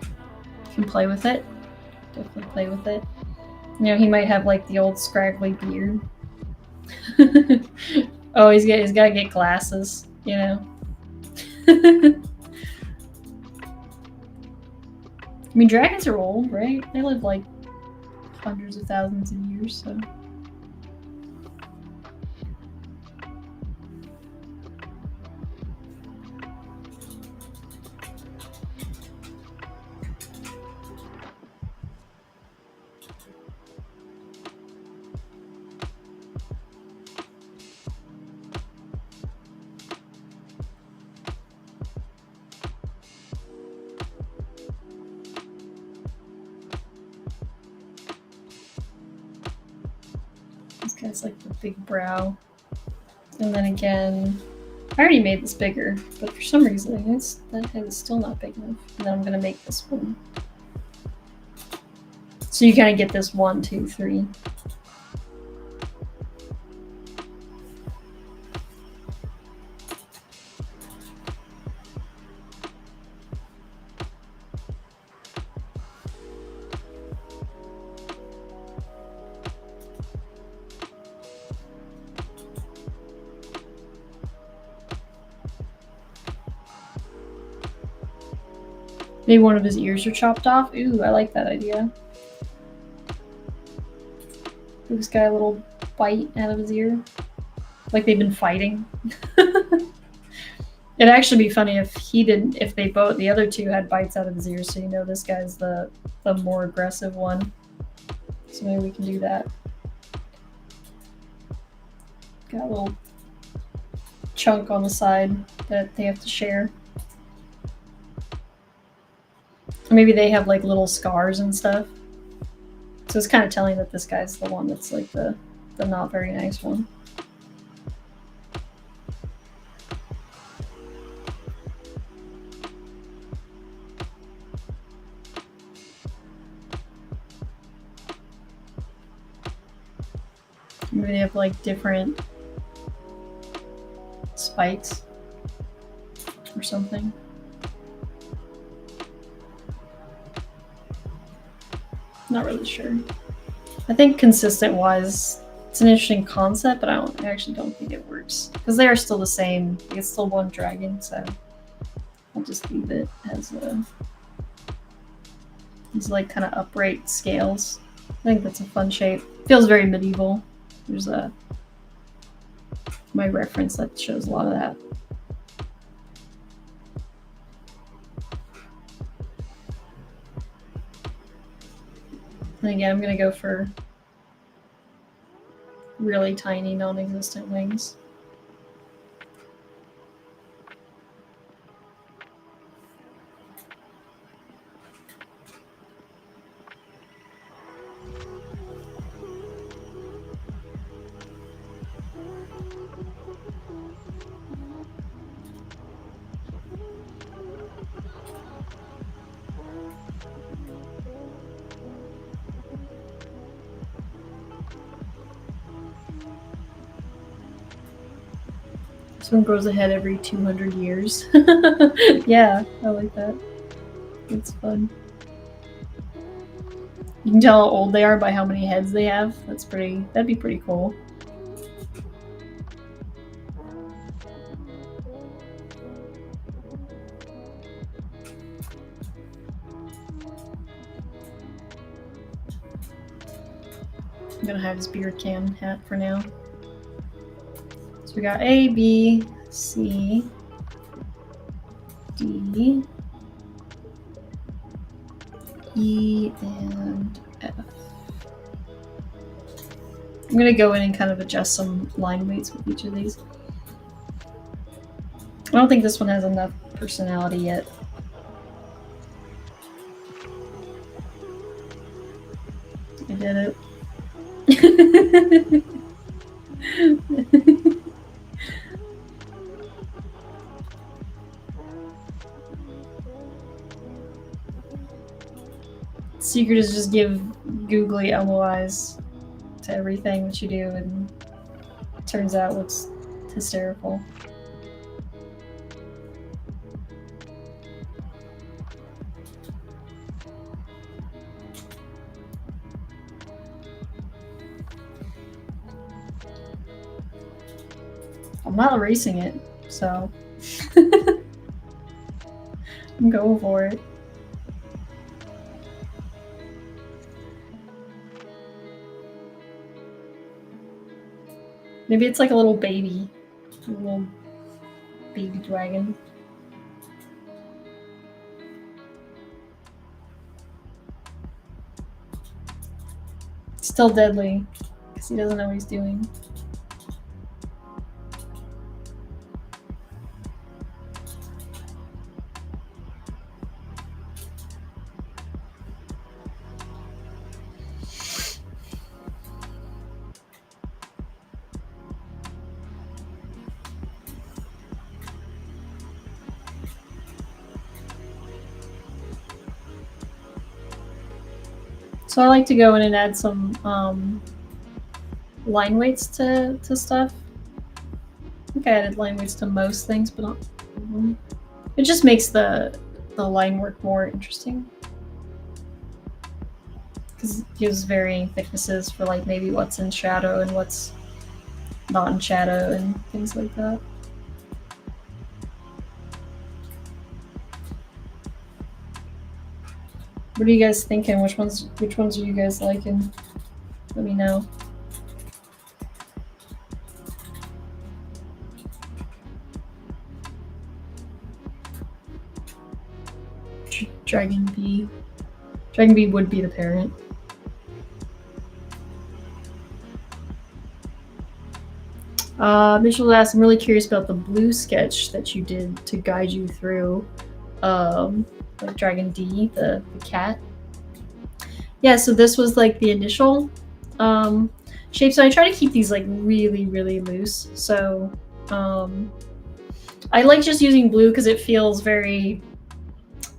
You can play with it. Definitely play with it. You know, he might have like the old scraggly beard. Oh, he's got to get glasses. You know. I mean, dragons are old, right? They live like hundreds of thousands of years, so. This guy's like the big brow. And then again, I already made this bigger, but for some reason that head is still not big enough. And then I'm gonna make this one. So you kind of get this 1, 2, 3. Maybe one of his ears are chopped off. Ooh, I like that idea. Give this guy a little bite out of his ear. Like they've been fighting. It'd actually be funny if he didn't, if they both, the other two had bites out of his ears, so you know this guy's the more aggressive one. So maybe we can do that. Got a little chunk on the side that they have to share. Maybe they have like little scars and stuff. So it's kind of telling that this guy's the one that's like the not very nice one. Maybe they have like different spikes or something. Not really sure. I think consistent wise, it's an interesting concept, but I actually don't think it works because they are still the same. It's still one dragon, so I'll just leave it as these like kind of upright scales. I think that's a fun shape. Feels very medieval. There's my reference that shows a lot of that. And again, I'm going to go for really tiny, non-existent wings. This one grows a head every 200 years. Yeah, I like that. It's fun. You can tell how old they are by how many heads they have. That'd be pretty cool. I'm gonna have his beer can hat for now. So we got A, B, C, D, E, and F. I'm gonna go in and kind of adjust some line weights with each of these. I don't think this one has enough personality yet. I did it. Secret is just give googly elmo eyes to everything that you do, and it turns out looks hysterical. I'm not erasing it, so I'm going for it. Maybe it's like a little baby dragon. Still deadly, because he doesn't know what he's doing. So I like to go in and add some line weights to stuff. I think I added line weights to most things, but not. It just makes the line work more interesting, because it gives varying thicknesses for like maybe what's in shadow and what's not in shadow and things like that. What are you guys thinking? Which ones are you guys liking? Let me know. Dragon bee. Dragon bee would be the parent. Mitchell asked, I'm really curious about the blue sketch that you did to guide you through like Dragon D, the cat. Yeah, so this was like the initial shape. So I try to keep these like really, really loose. So I like just using blue because it feels very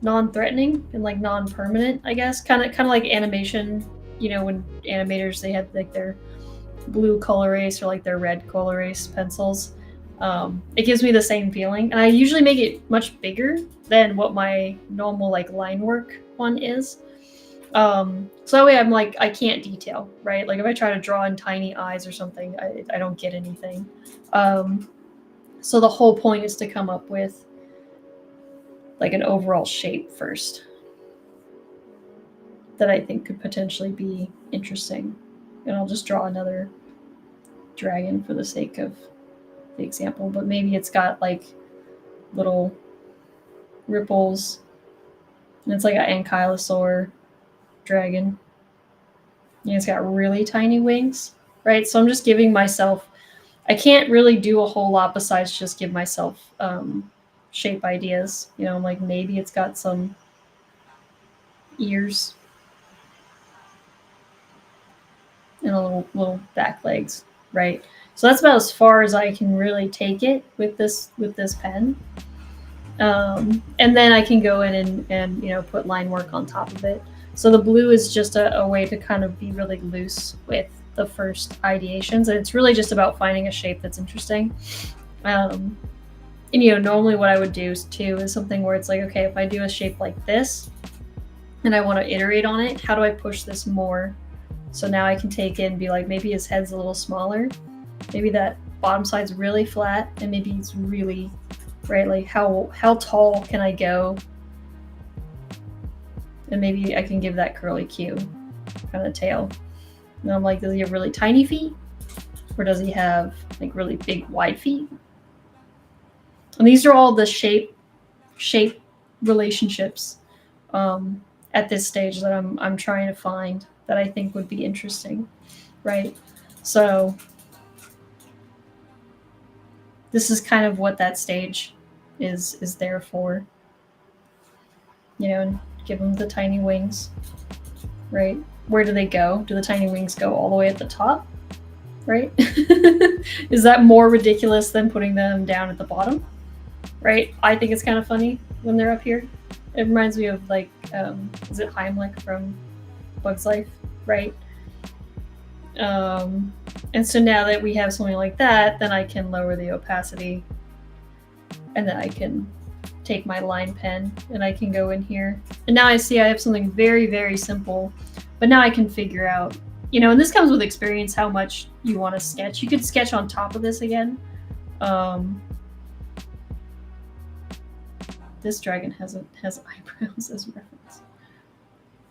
non-threatening and like non-permanent, I guess. Kind of like animation, you know, when animators, they had like their blue color erase or like their red color erase pencils. It gives me the same feeling, and I usually make it much bigger than what my normal like line work one is. So that way I'm like, I can't detail, right? Like if I try to draw in tiny eyes or something, I don't get anything. So the whole point is to come up with like an overall shape first that I think could potentially be interesting. And I'll just draw another dragon for the sake of the example, but maybe it's got like little ripples, and it's like an ankylosaur dragon. And it's got really tiny wings, right? So I'm just giving myself, I can't really do a whole lot besides just give myself shape ideas. You know, like maybe it's got some ears and a little back legs, right? So that's about as far as I can really take it with this pen. And then I can go in and you know, put line work on top of it. So the blue is just a way to kind of be really loose with the first ideations, and it's really just about finding a shape that's interesting. And you know, normally what I would do too is something where it's like, okay, if I do a shape like this and I want to iterate on it, how do I push this more? So now I can take it and be like, maybe his head's a little smaller. Maybe that bottom side's really flat, and maybe it's really, right, like how tall can I go? And maybe I can give that curly Q kind of tail. And I'm like, does he have really tiny feet? Or does he have like really big, wide feet? And these are all the shape relationships at this stage that I'm trying to find that I think would be interesting, right? So this is kind of what that stage is there for, you know, and give them the tiny wings, right? Where do they go? Do the tiny wings go all the way at the top, right? Is that more ridiculous than putting them down at the bottom, right? I think it's kind of funny when they're up here. It reminds me of like, is it Heimlich from Bug's Life, right? And so now that we have something like that, then I can lower the opacity, and then I can take my line pen and I can go in here. And now I see I have something very, very simple, but now I can figure out, you know, and this comes with experience, how much you want to sketch. You could sketch on top of this again. This dragon has eyebrows as reference.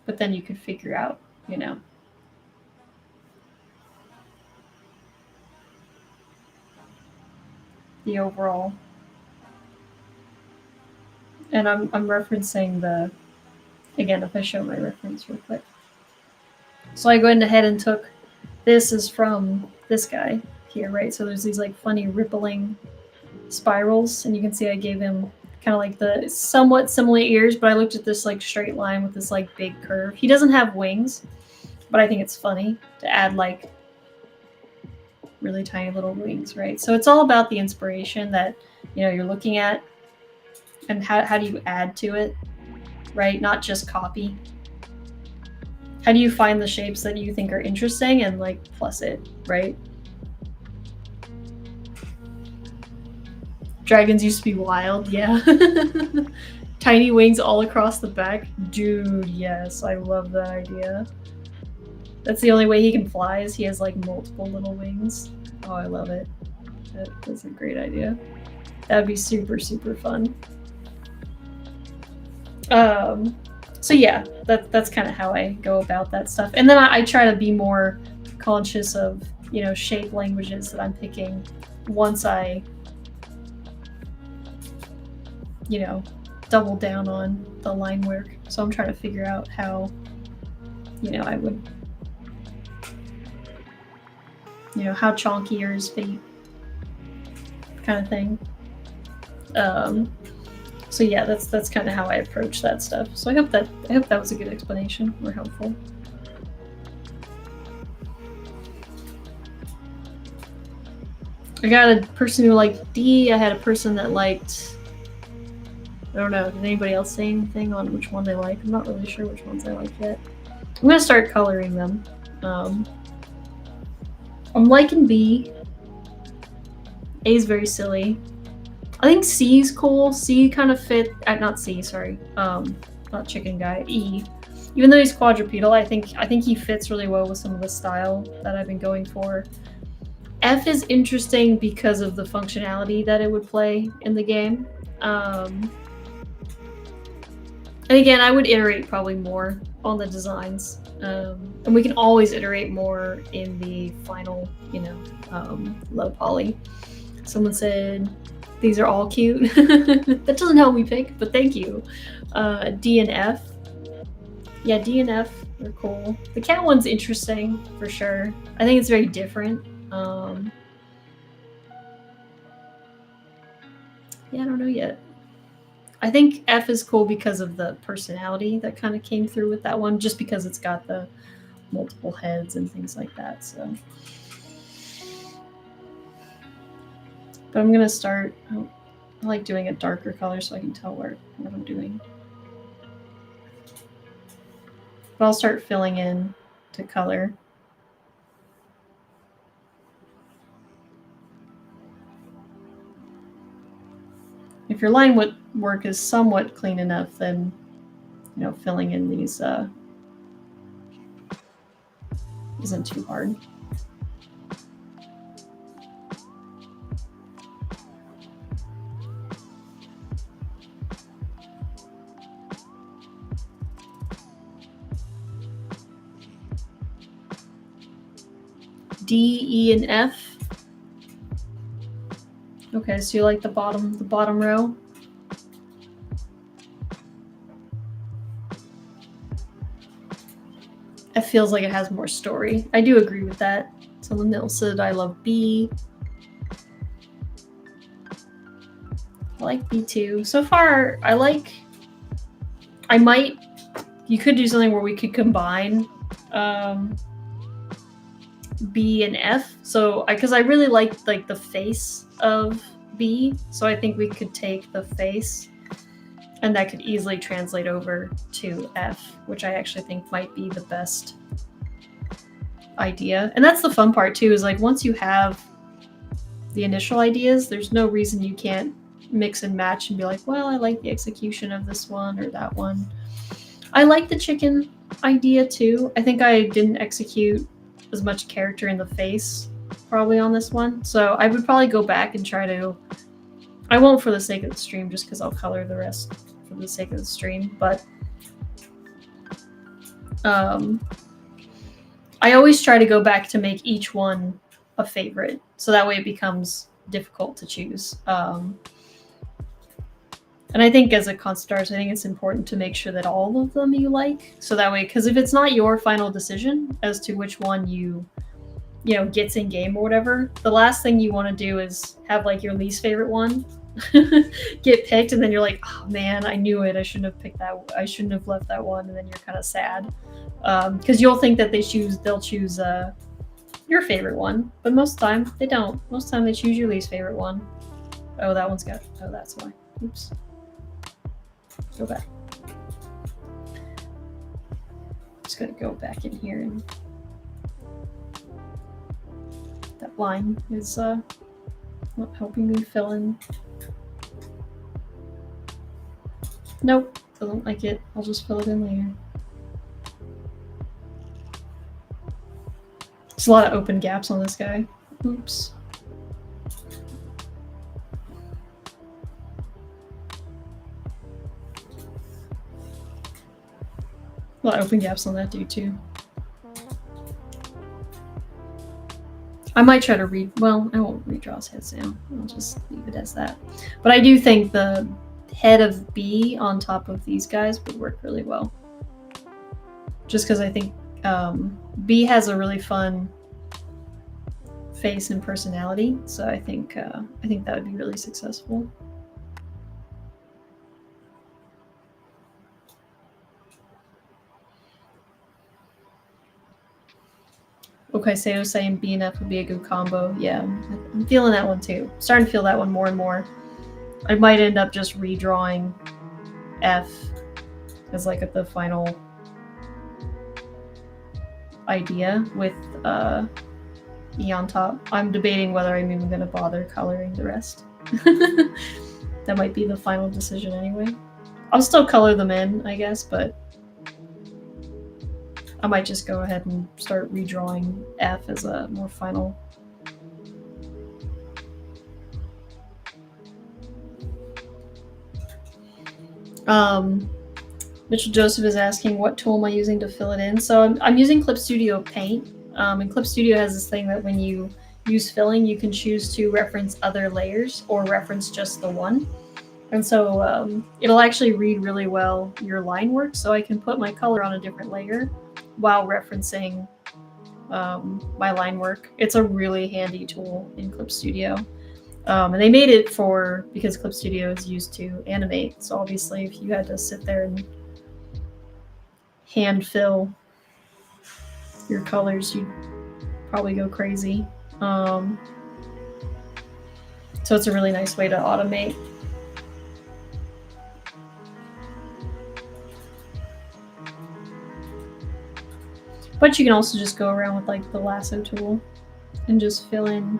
But then you could figure out, you know, the overall. And I'm referencing the, again, if I show my reference real quick. So I went ahead and took, this is from this guy here, right? So there's these like funny rippling spirals, and you can see I gave him kind of like the somewhat similar ears, but I looked at this like straight line with this like big curve. He doesn't have wings, but I think it's funny to add like really tiny little wings, right? So it's all about the inspiration that, you know, you're looking at, and how do you add to it, right? Not just copy. How do you find the shapes that you think are interesting and like plus it, right? Dragons used to be wild, yeah. Tiny wings all across the back. Dude, yes, I love that idea. That's the only way he can fly, is he has like multiple little wings. Oh, I love it. That's a great idea. That'd be super, super fun. So yeah, that's kind of how I go about that stuff. And then I try to be more conscious of, you know, shape languages that I'm picking once I, you know, double down on the line work. So I'm trying to figure out how, you know, I would, you know, how chonky are his feet, kind of thing. So yeah, that's kind of how I approach that stuff. So I hope that was a good explanation or helpful. I got a person who liked D. I had a person that liked, I don't know, did anybody else say anything on which one they like? I'm not really sure which ones I like yet. I'm gonna start coloring them. I'm liking B. A is very silly. I think C is cool. C kind of fit, not C, sorry. Not chicken guy, E. Even though he's quadrupedal, I think he fits really well with some of the style that I've been going for. F is interesting because of the functionality that it would play in the game. And again, I would iterate probably more on the designs. And we can always iterate more in the final, you know, low poly. Someone said, these are all cute. That doesn't help me pick, but thank you. D and F. Yeah, D and F are cool. The cat one's interesting, for sure. I think it's very different. Yeah, I don't know yet. I think F is cool because of the personality that kind of came through with that one, just because it's got the multiple heads and things like that, so. But I'm gonna start, I like doing a darker color so I can tell what I'm doing. But I'll start filling in to color. if your line work is somewhat clean enough, then, you know, filling in these isn't too hard. D, E, and F. Okay, so you like the bottom row? It feels like it has more story. I do agree with that. Someone else said I love B. I like B too. So far, you could do something where we could combine B and F. So, because I really like the face of B, so I think we could take the face, and that could easily translate over to F, which I actually think might be the best idea. And that's the fun part too, is like once you have the initial ideas, there's no reason you can't mix and match and be like, well, I like the execution of this one or that one. I like the chicken idea too. I think I didn't execute as much character in the face probably on this one, so I would probably go back and try to, I won't for the sake of the stream, just because I'll color the rest for the sake of the stream, but I always try to go back to make each one a favorite, so that way it becomes difficult to choose. And I think as a concept artist, I think it's important to make sure that all of them you like, so that way, because if it's not your final decision as to which one you know, gets in game or whatever, the last thing you want to do is have like your least favorite one get picked, and then you're like, oh man, I knew it, I shouldn't have picked that, I shouldn't have left that one, and then you're kind of sad, because you'll think that they'll choose your favorite one, but most of the time they don't. Most of the time they choose your least favorite one. Oh, that one's got, oh, that's why. Oops. Go back. Just gonna go back in here, and that line is not helping me fill in. Nope, doesn't like it. I'll just fill it in later. There's a lot of open gaps on this guy. Oops. A lot of open gaps on that dude too. I might try to well, I won't redraw his heads now. I'll just leave it as that. But I do think the head of B on top of these guys would work really well. Just because I think B has a really fun face and personality, so I think that would be really successful. Okay, Sato saying B and F would be a good combo. Yeah, I'm feeling that one too. I'm starting to feel that one more and more. I might end up just redrawing F as like the final idea with E on top. I'm debating whether I'm even going to bother coloring the rest. That might be the final decision anyway. I'll still color them in, I guess, but I might just go ahead and start redrawing F as a more final. Mitchell Joseph is asking, what tool am I using to fill it in? So I'm using Clip Studio Paint. And Clip Studio has this thing that when you use filling, you can choose to reference other layers or reference just the one. And so it'll actually read really well your line work, so I can put my color on a different layer while referencing my line work. It's a really handy tool in Clip Studio. And they made it because Clip Studio is used to animate. So obviously if you had to sit there and hand fill your colors, you'd probably go crazy. So it's a really nice way to automate. But you can also just go around with like the lasso tool and just fill in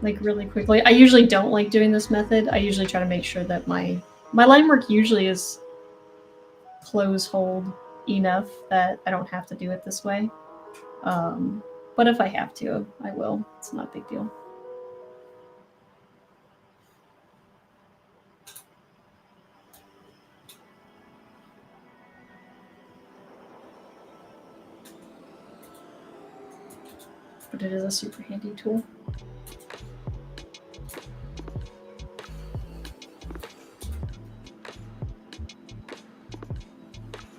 like really quickly. I usually don't like doing this method. I usually try to make sure that my line work usually is close hold enough that I don't have to do it this way. But if I have to, I will. It's not a big deal. But it is a super handy tool.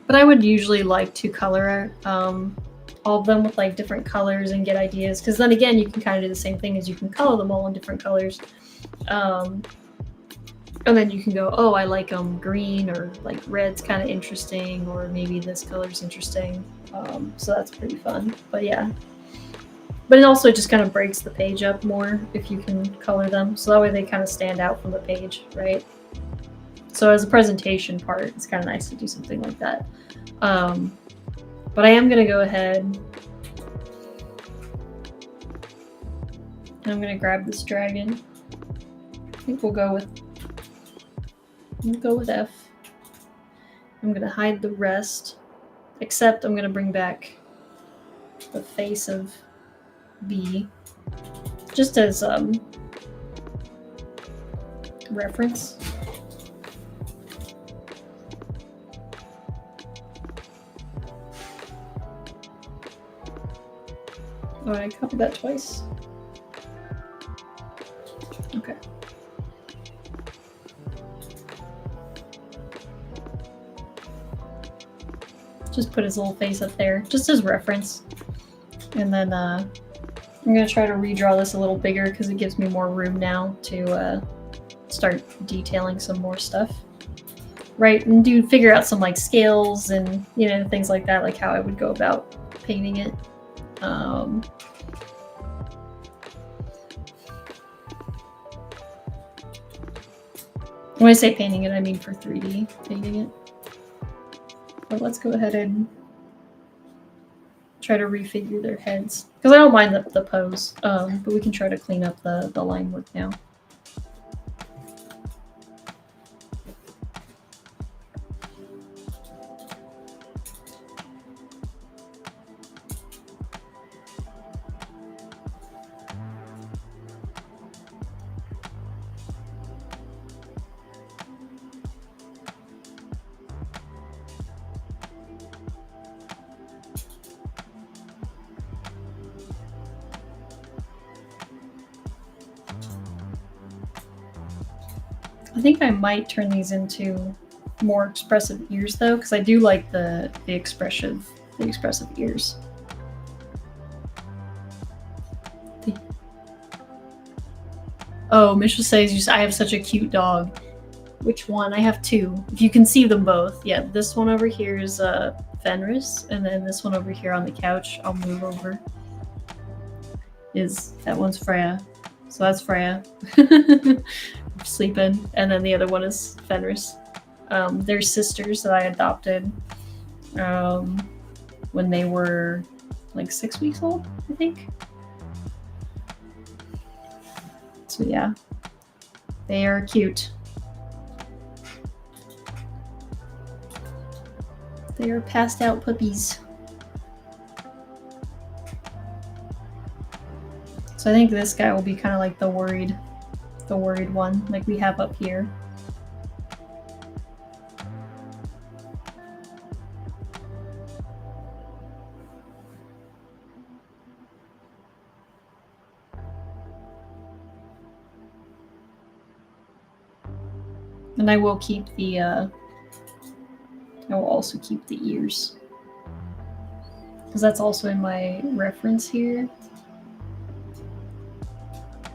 But I would usually like to color all of them with like different colors and get ideas, because then again you can kind of do the same thing as you can color them all in different colors. And then you can go, oh, I like green, or like red's kind of interesting, or maybe this color's interesting. So that's pretty fun. But yeah. But it also just kind of breaks the page up more if you can color them. So that way they kind of stand out from the page, right? So as a presentation part, it's kind of nice to do something like that. But I am going to go ahead and I'm going to grab this dragon. I think we'll go with F. I'm going to hide the rest, except I'm going to bring back the face of B just as reference. Oh, I copied that twice. Okay. Just put his little face up there, just as reference. And then I'm going to try to redraw this a little bigger because it gives me more room now to start detailing some more stuff. Right, and figure out some like scales and, you know, things like that, like how I would go about painting it. When I say painting it, I mean for 3D painting it. But let's go ahead and try to refigure their heads, because I don't mind the pose, but we can try to clean up the line work now. I think I might turn these into more expressive ears though, because I do like the expressive ears. Oh, Misha says I have such a cute dog. Which one? I have two. If you can see them both. Yeah, this one over here is Fenris, and then this one over here on the couch, I'll move over, that one's Freya. So that's Freya. Sleeping. And then the other one is Fenris. They're sisters that I adopted when they were like 6 weeks old, I think. So yeah, they are cute. They are passed out puppies. So I think this guy will be kind of like the worried one, like we have up here. And I will keep the I will also keep the ears, because that's also in my reference here,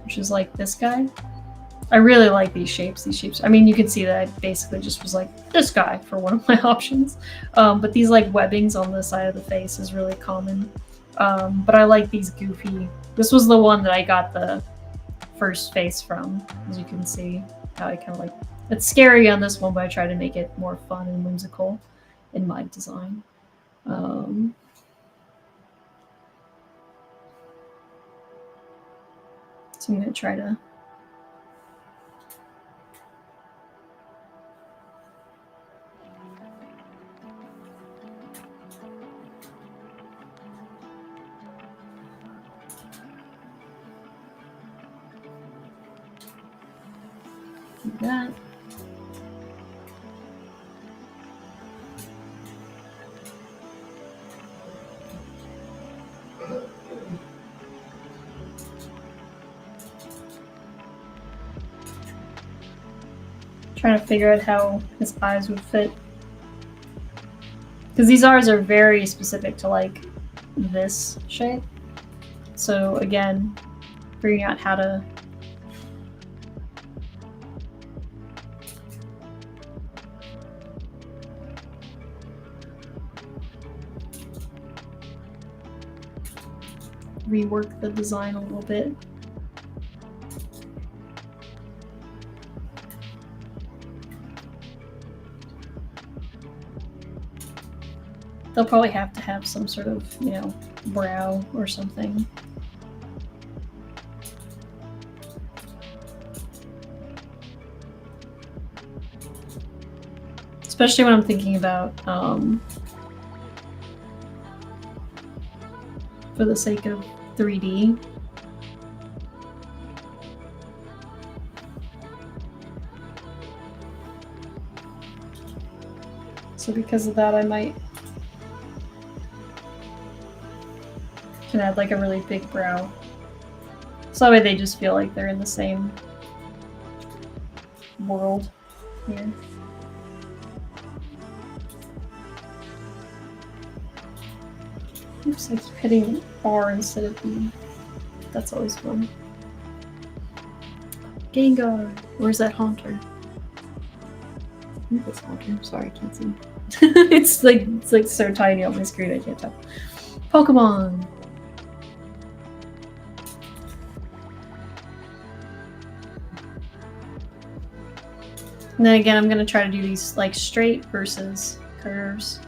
which is like this guy. I really like these shapes. I mean, you can see that I basically just was like this guy for one of my options. But these like webbings on the side of the face is really common. But I like these goofy. This was the one that I got the first face from, as you can see how I kind of like. It's scary on this one, but I try to make it more fun and whimsical in my design. So I'm going to try to do that. Trying to figure out how his eyes would fit. Because these eyes are very specific to like this shape. So again, figuring out how to rework the design a little bit. They'll probably have to have some sort of, you know, brow or something. Especially when I'm thinking about, for the sake of 3D. So because of that, I might can add like a really big brow. So that way they just feel like they're in the same world here. Oops, I keep hitting R instead of B. That's always fun. Gengar! Where's that Haunter? I think it's Haunter. Sorry, I can't see. it's like so tiny on my screen I can't tell. Pokemon! And then again, I'm gonna try to do these like straight versus curves.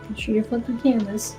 Make sure you flip the canvas.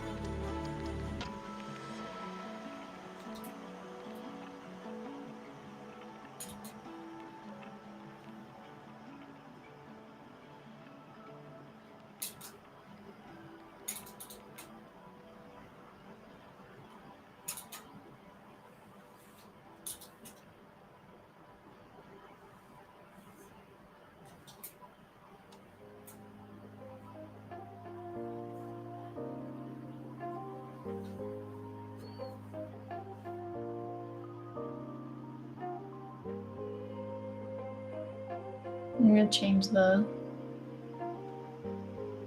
I'm going to change the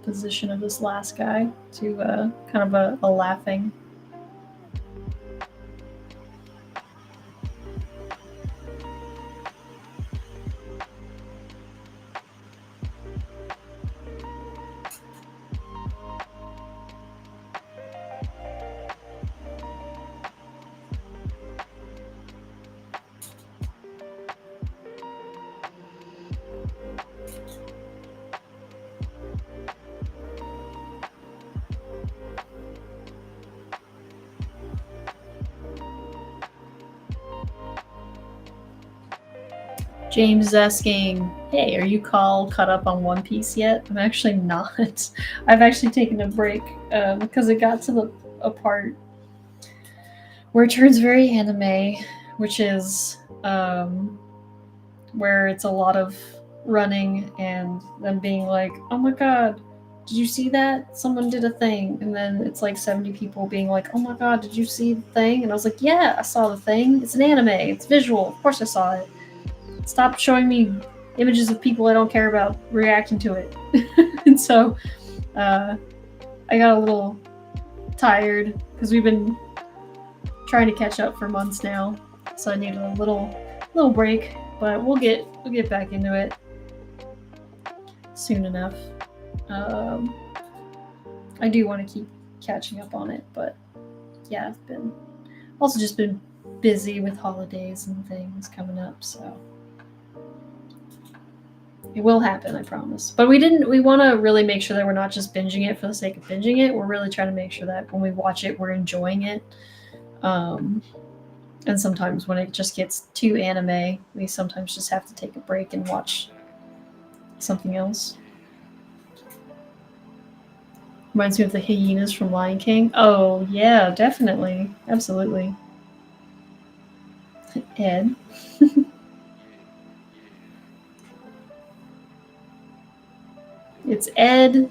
position of this last guy to kind of a laughing. James is asking, hey, are you caught up on One Piece yet? I'm actually not. I've actually taken a break because it got to a part where it turns very anime, which is where it's a lot of running and them being like, oh my god, did you see that? Someone did a thing. And then it's like 70 people being like, oh my god, did you see the thing? And I was like, yeah, I saw the thing. It's an anime. It's visual. Of course I saw it. Stop showing me images of people I don't care about reacting to it. So I got a little tired because we've been trying to catch up for months now. So I needed a little break, but we'll get back into it soon enough. I do want to keep catching up on it, but yeah, I've been also just been busy with holidays and things coming up, so it will happen, I promise. But we want to really make sure that we're not just binging it for the sake of binging it. We're really trying to make sure that when we watch it, we're enjoying it. And sometimes when it just gets too anime, we sometimes just have to take a break and watch something else. Reminds me of the hyenas from Lion King. Oh, yeah, definitely. Absolutely. Ed. It's Ed.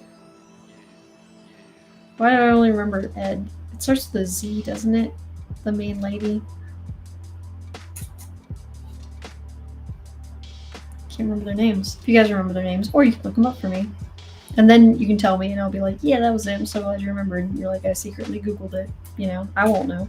Why do I only remember Ed? It starts with a Z, doesn't it? The main lady. Can't remember their names. If you guys remember their names, or you can look them up for me. And then you can tell me, and I'll be like, yeah, that was it. I'm so glad you remembered. And you're like, I secretly Googled it. You know, I won't know.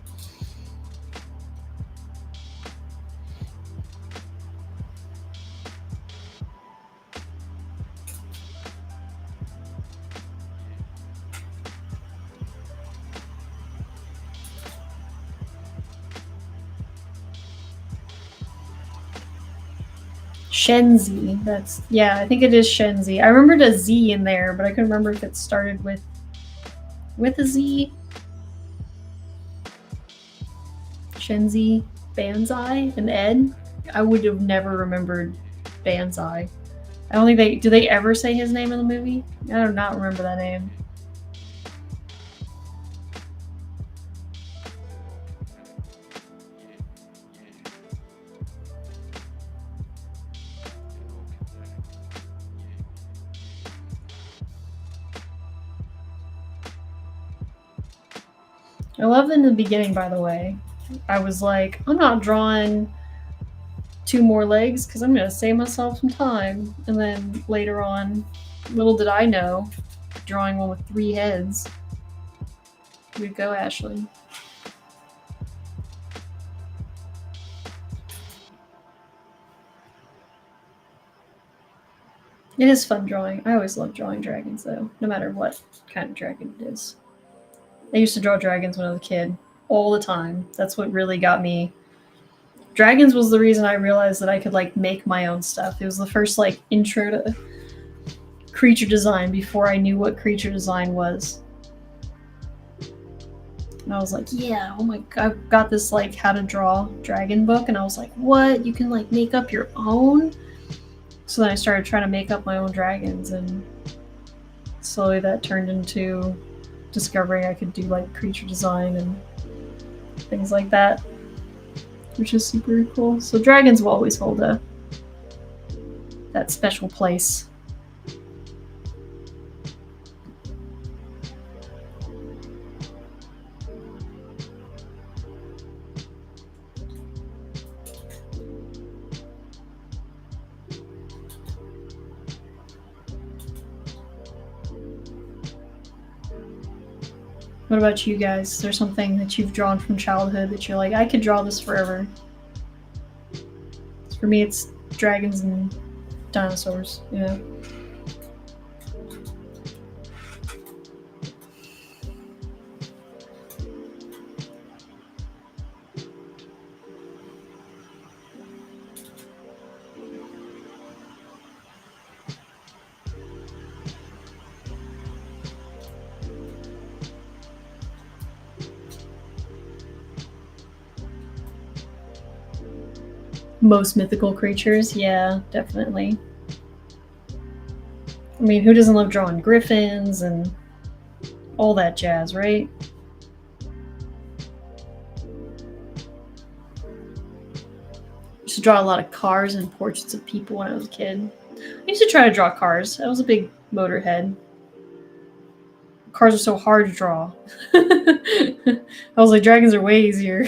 Shenzi. That's, yeah, I think it is Shenzi. I remembered a Z in there, but I couldn't remember if it started with a Z. Shenzi, Banzai, and Ed. I would have never remembered Banzai. I don't think do they ever say his name in the movie? I do not remember that name. I love in the beginning, by the way. I was like, I'm not drawing 2 more legs because I'm going to save myself some time. And then later on, little did I know, drawing one with 3 heads. Here you go, Ashley. It is fun drawing. I always love drawing dragons, though, no matter what kind of dragon it is. I used to draw dragons when I was a kid, all the time. That's what really got me. Dragons was the reason I realized that I could, like, make my own stuff. It was the first, like, intro to creature design before I knew what creature design was. And I was like, yeah, oh my god, I've got this, like, how to draw dragon book, and I was like, what? You can, like, make up your own? So then I started trying to make up my own dragons, and slowly that turned into discovering I could do, like, creature design and things like that, which is super cool. So dragons will always hold that special place. What about you guys? Is there something that you've drawn from childhood that you're like, I could draw this forever? For me, it's dragons and dinosaurs, you know? Most mythical creatures, yeah, definitely. I mean, who doesn't love drawing griffins and all that jazz, right? I used to draw a lot of cars and portraits of people when I was a kid. I used to try to draw cars. I was a big motorhead. Cars are so hard to draw. I was like, dragons are way easier.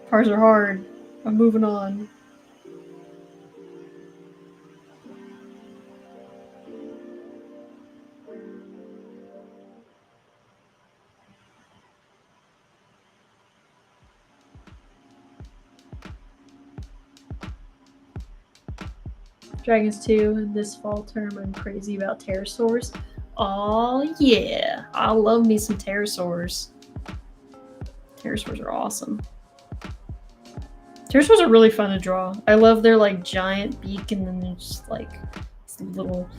Cars are hard. I'm moving on. Dragons 2, and this fall term I'm crazy about pterosaurs. Oh yeah, I love me some pterosaurs. Pterosaurs are awesome. Pterosaurs are really fun to draw. I love their like giant beak and then they're just like little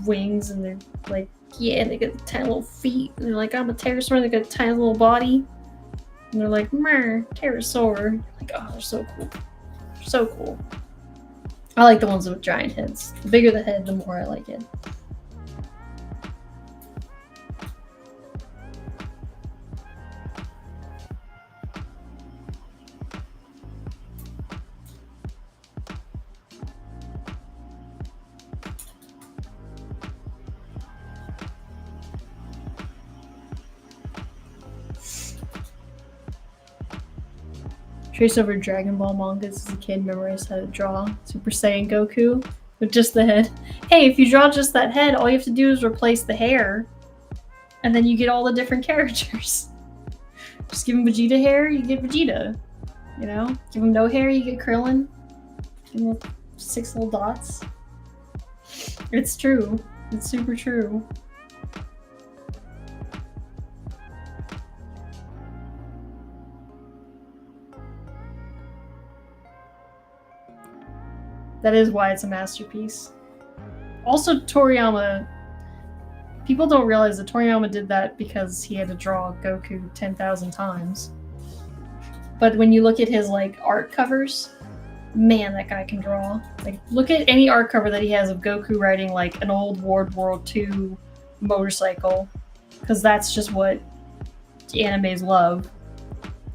wings and they're like, yeah, they got tiny little feet and they're like, I'm a pterosaur and they got a tiny little body. And they're like, mer, pterosaur. Like, oh, they're so cool. They're so cool. I like the ones with giant heads. The bigger the head, the more I like it. Trace over Dragon Ball mangas as a kid, memorized how to draw Super Saiyan Goku with just the head. Hey, if you draw just that head, all you have to do is replace the hair, and then you get all the different characters. Just give him Vegeta hair, you get Vegeta. You know? Give him no hair, you get Krillin. Give him 6 little dots. It's true. It's super true. That is why it's a masterpiece. Also, Toriyama, people don't realize that Toriyama did that because he had to draw Goku 10,000 times. But when you look at his like art covers, man, that guy can draw. Like, look at any art cover that he has of Goku riding like an old World War II motorcycle, because that's just what animes love.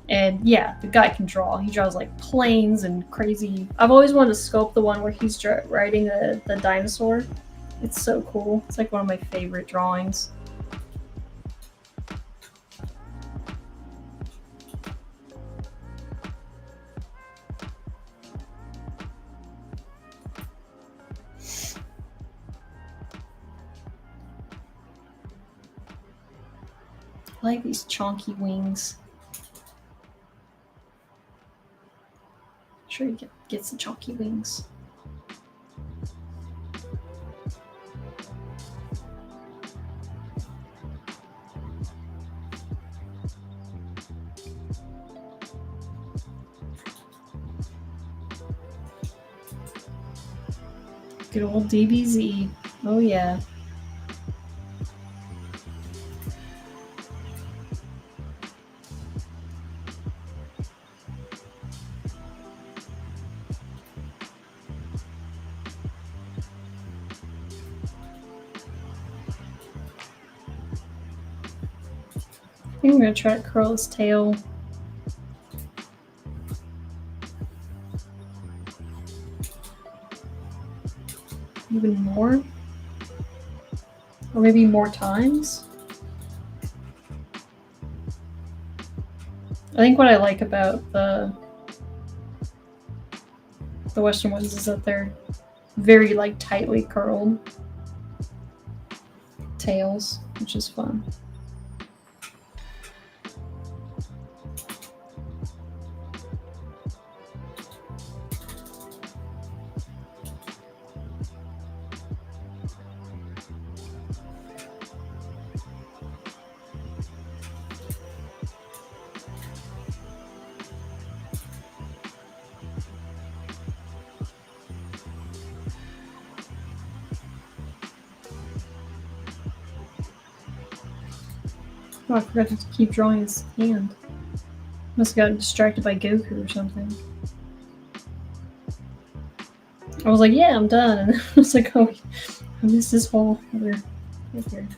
And yeah, the guy can draw. He draws like planes and crazy. I've always wanted to sculpt the one where he's riding the dinosaur. It's so cool. It's like one of my favorite drawings. I like these chonky wings. Sure, he gets the chalky wings. Good old DBZ. Oh yeah. I think I'm gonna try to curl his tail. Even more? Or maybe more times? I think what I like about the Western ones is that they're very like tightly curled tails, which is fun. Oh, I forgot to keep drawing his hand. Must have gotten distracted by Goku or something. I was like, yeah, I'm done. And I was like, oh, I missed this whole other right here.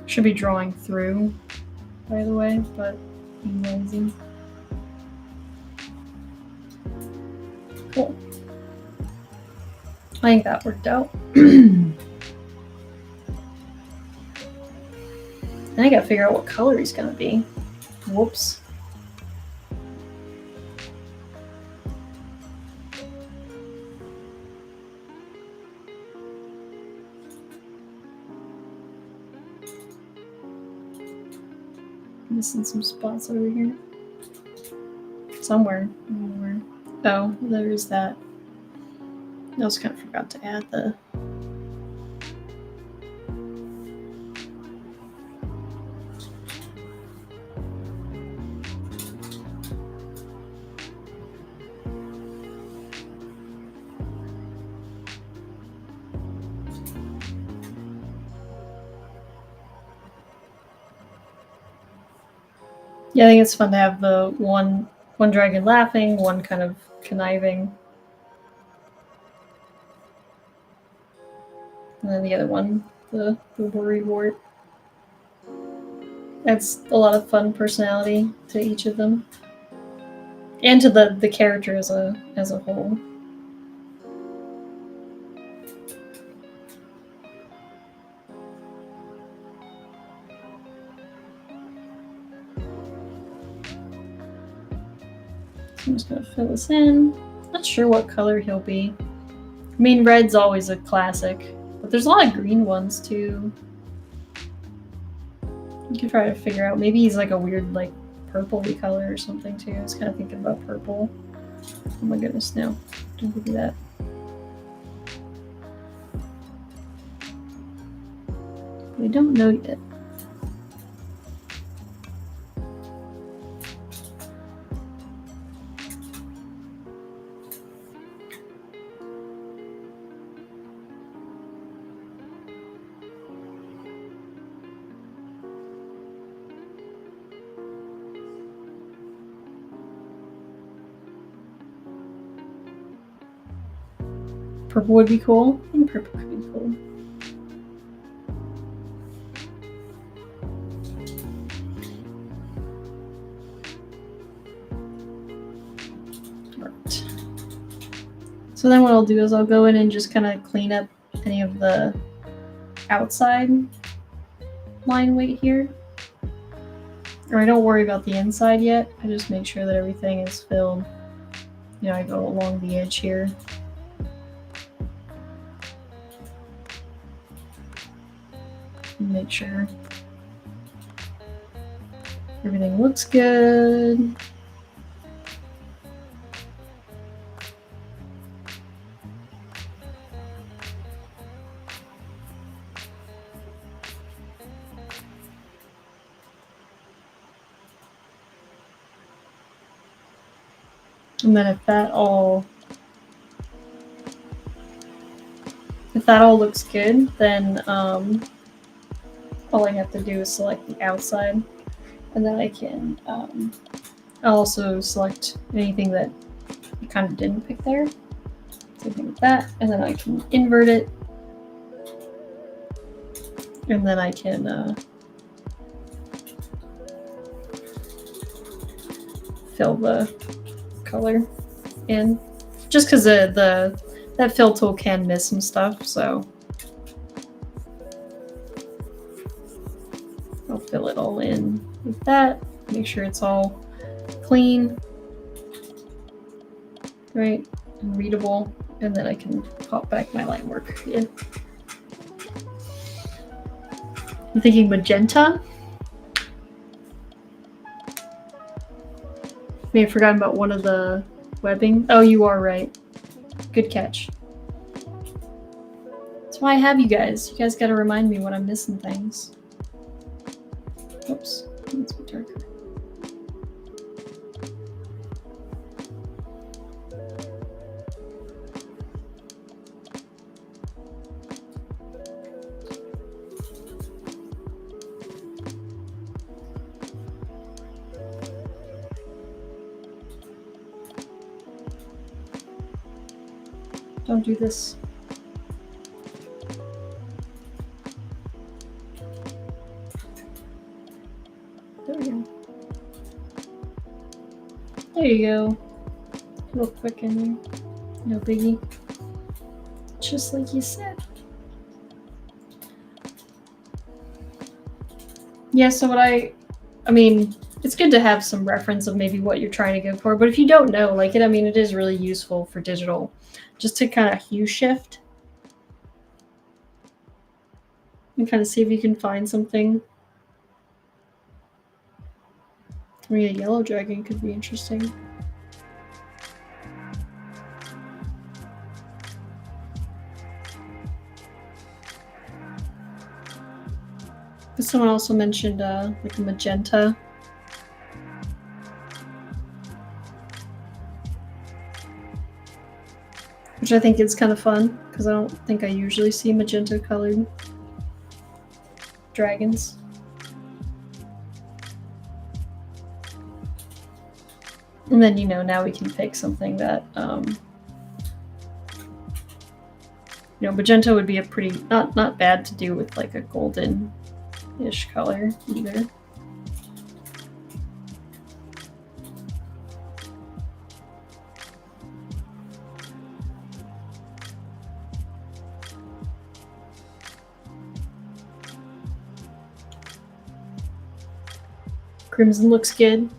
Should be drawing through by the way, but being lazy. Cool. I think that worked out. Then I gotta figure out what color he's gonna be. Whoops. Missing some spots over here. Somewhere. Oh, there is that. I also kind of forgot to add the... Yeah, I think it's fun to have the one dragon laughing, one kind of conniving. And then the other one, the worried wart. Adds a lot of fun personality to each of them. And to the character as a whole. So I'm just gonna fill this in. Not sure what color he'll be. I mean, red's always a classic, but there's a lot of green ones too. You could try to figure out, maybe he's like a weird, like, purpley color or something too. I was kind of thinking about purple. Oh my goodness, no. Don't do that. We don't know yet. Purple would be cool. I think purple could be cool. Right. So then what I'll do is I'll go in and just kind of clean up any of the outside line weight here. Or I don't worry about the inside yet. I just make sure that everything is filled. You know, I go along the edge here. Make sure everything looks good. And then if that all looks good, then all I have to do is select the outside, and then I can I'll also select anything that I kind of didn't pick there. Same thing with that, and then I can invert it, and then I can fill the color in, just because that fill tool can miss some stuff, so I'll fill it all in with that. Make sure it's all clean, right, and readable, and then I can pop back my line work in. I'm thinking magenta. May have forgotten about one of the webbing. Oh, you are right. Good catch. That's why I have you guys. You guys gotta remind me when I'm missing things. Oops, let's be darker. Don't do this. There we There you go. Real quick in there. No biggie. Just like you said. Yeah, so what I mean, it's good to have some reference of maybe what you're trying to go for, but if you don't know, like it is really useful for digital just to kind of hue shift and kind of see if you can find something. I mean, a yellow dragon could be interesting. But someone also mentioned like a magenta. Which I think is kind of fun, because I don't think I usually see magenta colored dragons. And then, now we can pick something that, magenta would be a pretty, not bad to do with like a golden-ish color either. Crimson looks good.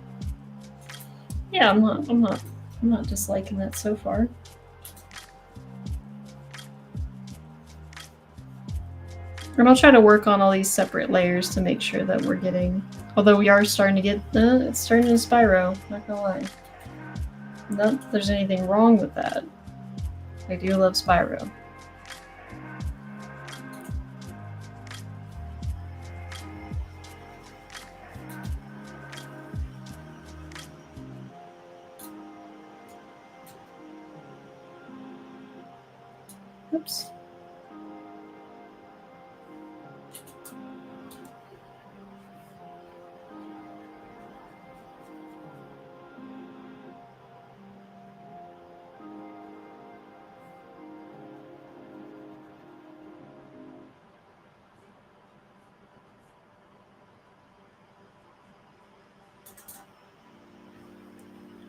Yeah, I'm not disliking that so far. And I'll try to work on all these separate layers to make sure that we're getting, although we are starting to get, it's starting to Spyro, not gonna lie. Not that there's anything wrong with that. I do love Spyro. Oops.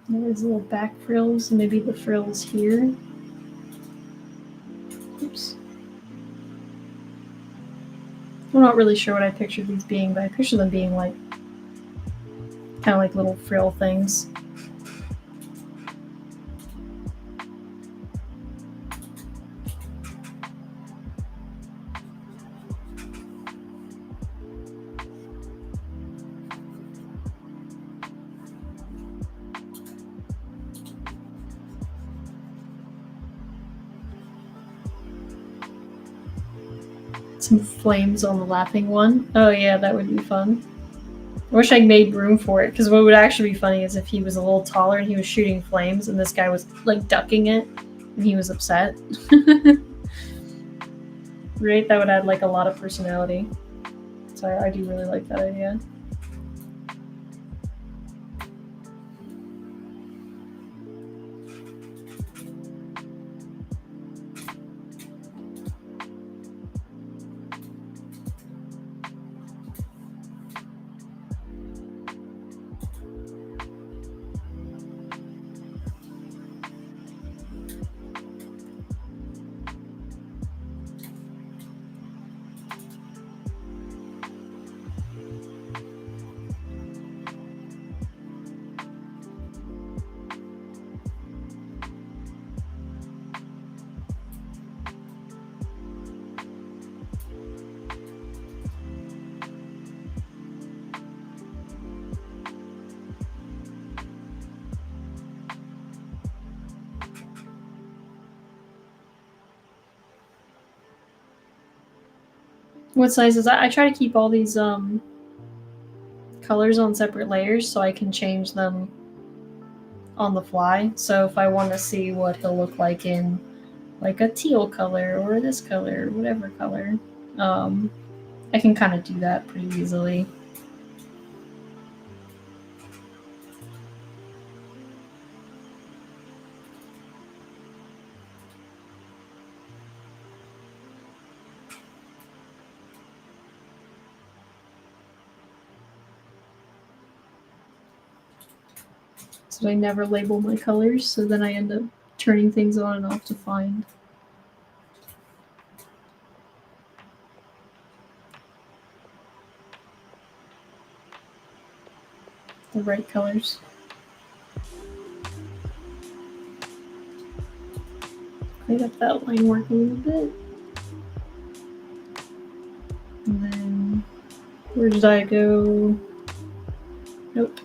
There's little back frills, and maybe the frills here. Oops. I'm not really sure what I pictured these being, but I picture them being like, kind of like little frill things. Some flames on the laughing one. Oh yeah, that would be fun. I wish I made room for it, because what would actually be funny is if he was a little taller and he was shooting flames and this guy was like ducking it and he was upset. Right? That would add like a lot of personality. So I do really like that idea. What's nice is I try to keep all these colors on separate layers so I can change them on the fly. So if I want to see what he'll look like in like a teal color or this color, whatever color, I can kind of do that pretty easily. So I never label my colors, so then I end up turning things on and off to find the right colors. Clean up that line work a little bit. And then, where did I go? Nope.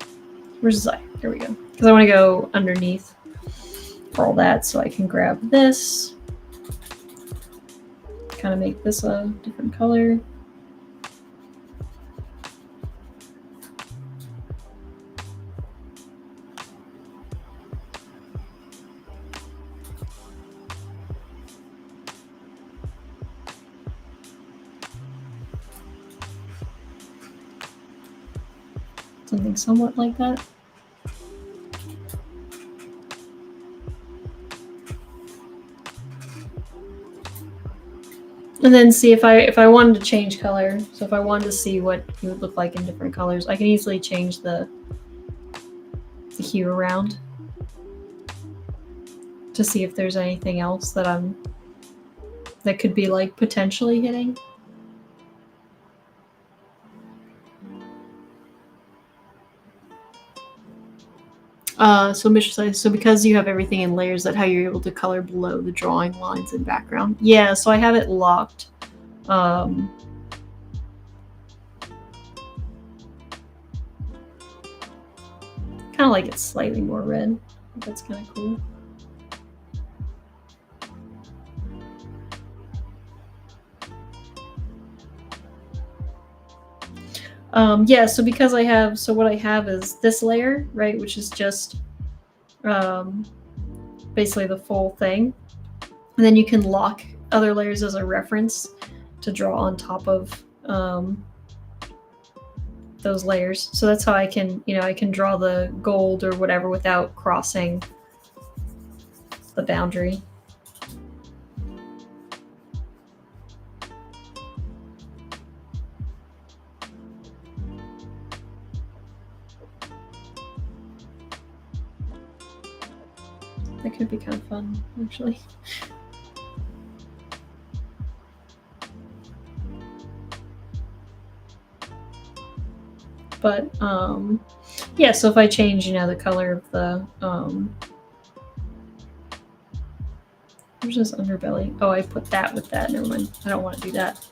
Where's Desire? There we go. Because I want to go underneath for all that, so I can grab this. Kind of make this a different color. Something somewhat like that. And then see if I wanted to change color. So if I wanted to see what it would look like in different colors, I can easily change the hue around to see if there's anything else that could be like potentially hitting. So because you have everything in layers, that how you're able to color below the drawing lines and background. Yeah, so I have it locked. Kind of like it's slightly more red. That's kind of cool. Yeah, so because what I have is this layer, right, which is just basically the full thing. And then you can lock other layers as a reference to draw on top of those layers. So that's how I can draw the gold or whatever without crossing the boundary. That could be kind of fun, actually. But yeah, so if I change, the color of the where's this underbelly? Oh, I put that with that. Never mind. I don't want to do that.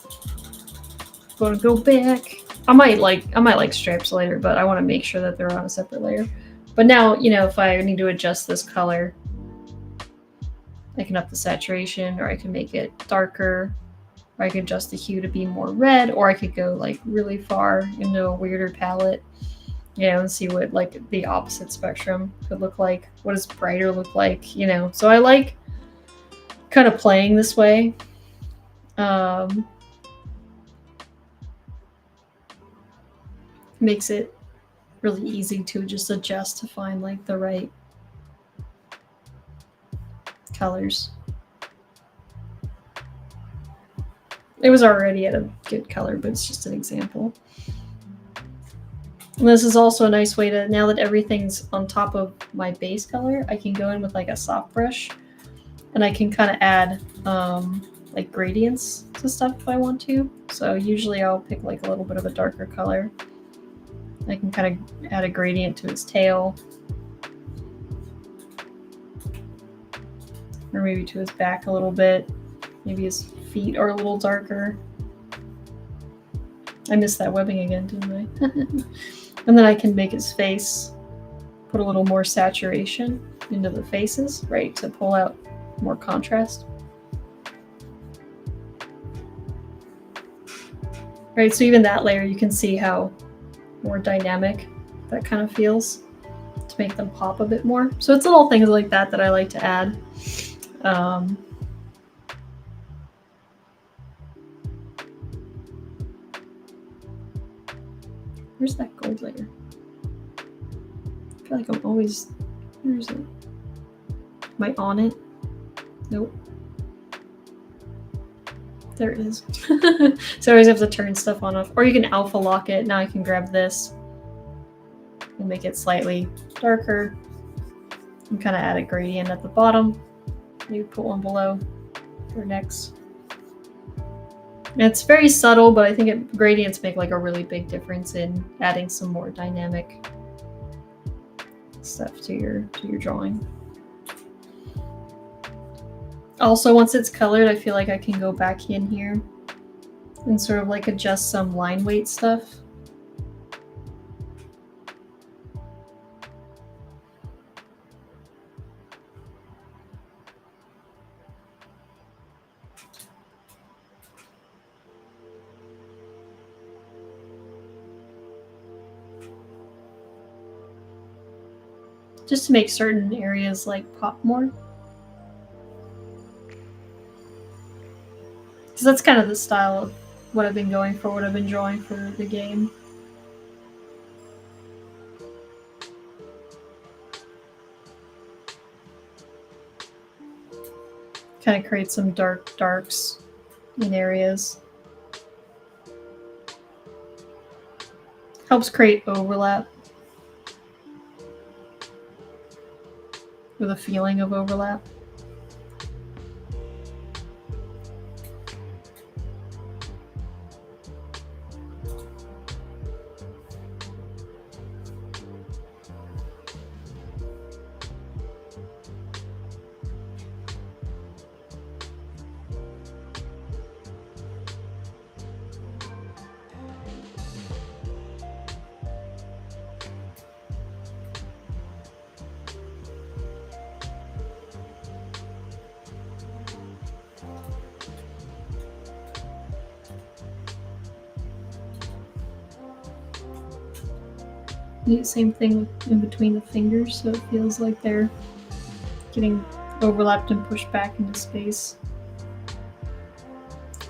I want to go back. I might like stripes later, but I want to make sure that they're on a separate layer. But now, if I need to adjust this color, I can up the saturation, or I can make it darker, or I can adjust the hue to be more red, or I could go like really far into a weirder palette, and see what like the opposite spectrum could look like. What does brighter look like, So I like kind of playing this way. Makes it really easy to just adjust to find like the right colors. It was already at a good color, but it's just an example. And this is also a nice way to, now that everything's on top of my base color, I can go in with like a soft brush and I can kind of add like gradients to stuff if I want to. So usually I'll pick like a little bit of a darker color. I can kind of add a gradient to its tail, or maybe to his back a little bit. Maybe his feet are a little darker. I missed that webbing again, didn't I? And then I can make his face, put a little more saturation into the faces, right, to pull out more contrast. Right, so even that layer, you can see how more dynamic that kind of feels, to make them pop a bit more. So it's little things like that that I like to add. Where's that gold layer? I feel like I'm always... Where is it? Am I on it? Nope. There it is. So I always have to turn stuff on off. Or you can alpha lock it. Now I can grab this and make it slightly darker. And kind of add a gradient at the bottom. Maybe put one below for necks. It's very subtle, but I think gradients make like a really big difference in adding some more dynamic stuff to your drawing. Also, once it's colored, I feel like I can go back in here and sort of like adjust some line weight stuff. Just to make certain areas like pop more. Because that's kind of the style of what I've been going for, what I've been drawing for the game. Kind of create some darks in areas. Helps create overlap. With a feeling of overlap. Same thing in between the fingers, so it feels like they're getting overlapped and pushed back into space.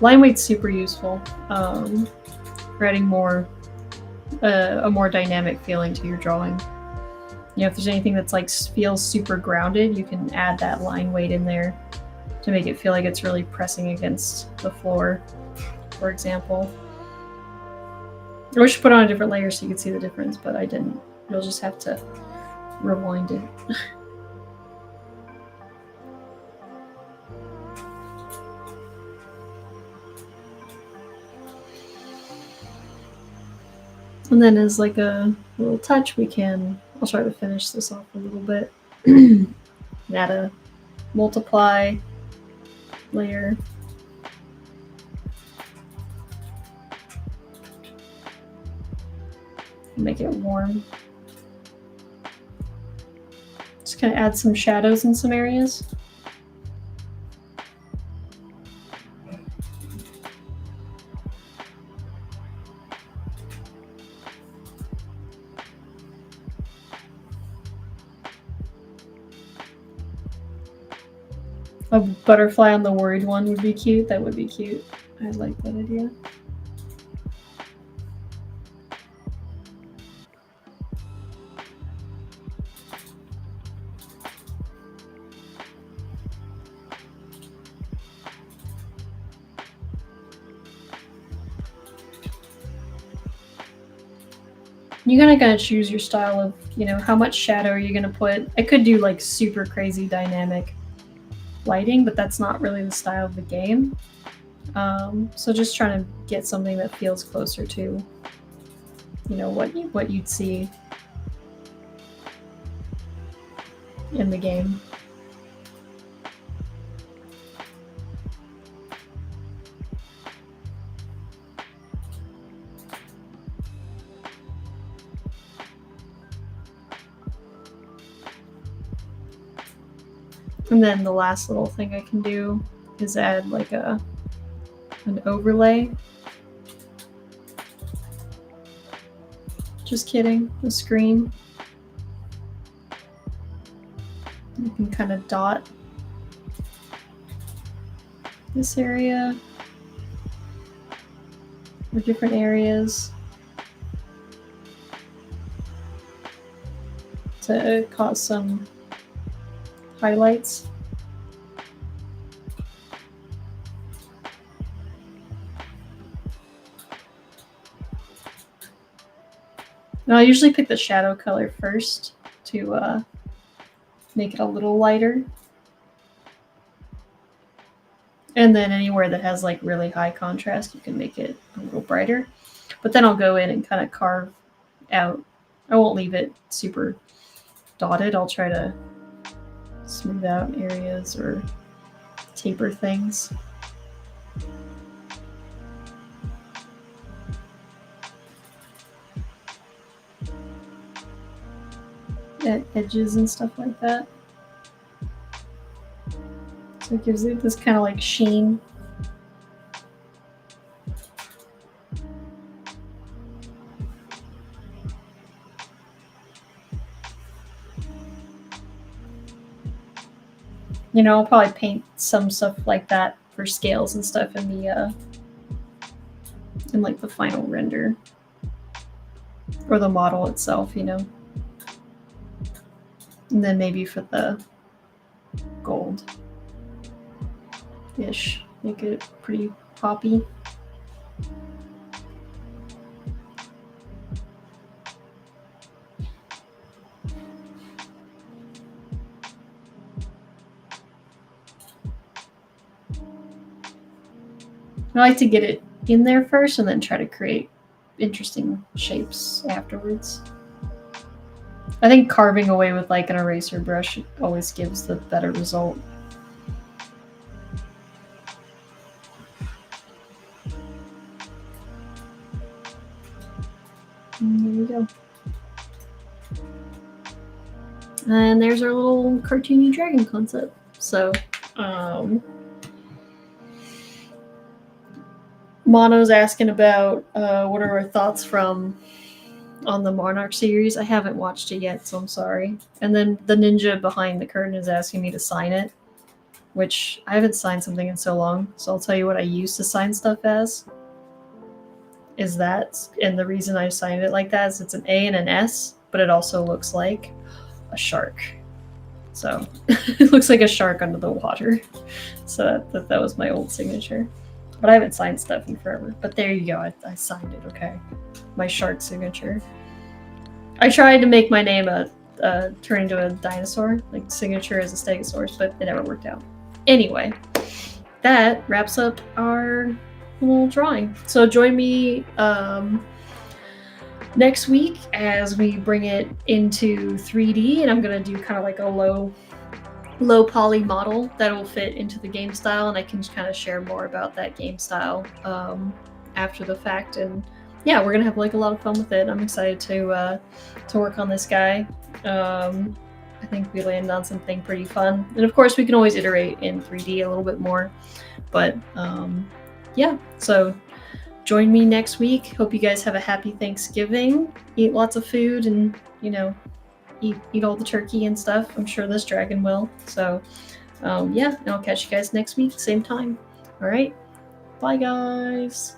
Line weight's super useful for adding a more dynamic feeling to your drawing. You know, if there's anything that's like feels super grounded, you can add that line weight in there to make it feel like it's really pressing against the floor, for example. I wish I put on a different layer so you could see the difference, but I didn't. You'll just have to rewind it. And then as like a little touch, I'll try to finish this off a little bit. Add a multiply layer. Make it warm. Just kind of add some shadows in some areas. A butterfly on the worried one would be cute. That would be cute. I like that idea. You gotta choose your style of, you know, how much shadow are you gonna put. I could do like super crazy dynamic lighting, but that's not really the style of the game. So just trying to get something that feels closer to, you know, what you'd see in the game. And then the last little thing I can do is add like an overlay. Just kidding, a screen. You can kind of dot this area or different areas to cause some highlights. Now I usually pick the shadow color first to make it a little lighter. And then anywhere that has like really high contrast, you can make it a little brighter. But then I'll go in and kind of carve out. I won't leave it super dotted. I'll try to smooth out areas or taper things. At edges and stuff like that. So it gives it this kind of like sheen. You know, I'll probably paint some stuff like that for scales and stuff in the in like the final render or the model itself, you know. And then maybe for the gold-ish, make it pretty poppy. I like to get it in there first and then try to create interesting shapes afterwards. I think carving away with like an eraser brush always gives the better result. And there we go. And there's our little cartoony dragon concept. So, Mono's asking about what are our thoughts on the Monarch series. I haven't watched it yet, so I'm sorry. And then the ninja behind the curtain is asking me to sign it, which I haven't signed something in so long. So I'll tell you what I used to sign stuff as. Is that, and the reason I signed it like that is it's an A and an S, but it also looks like a shark. So it looks like a shark under the water. So that was my old signature. But I haven't signed stuff in forever. But there you go. I signed it, okay. My shark signature. I tried to make my name turn into a dinosaur, like signature as a stegosaurus, but it never worked out. Anyway, that wraps up our little drawing. So join me next week as we bring it into 3D, and I'm gonna do kind of like a low poly model that will fit into the game style, and I can kind of share more about that game style after the fact. And yeah, we're gonna have like a lot of fun with it. I'm excited to work on this guy. I think we landed on something pretty fun, and of course we can always iterate in 3D a little bit more. But yeah, so join me next week. Hope you guys have a happy Thanksgiving. Eat lots of food, and you know, eat all the turkey and stuff. I'm sure this dragon will. So yeah, and I'll catch you guys next week, same time. All right, bye guys.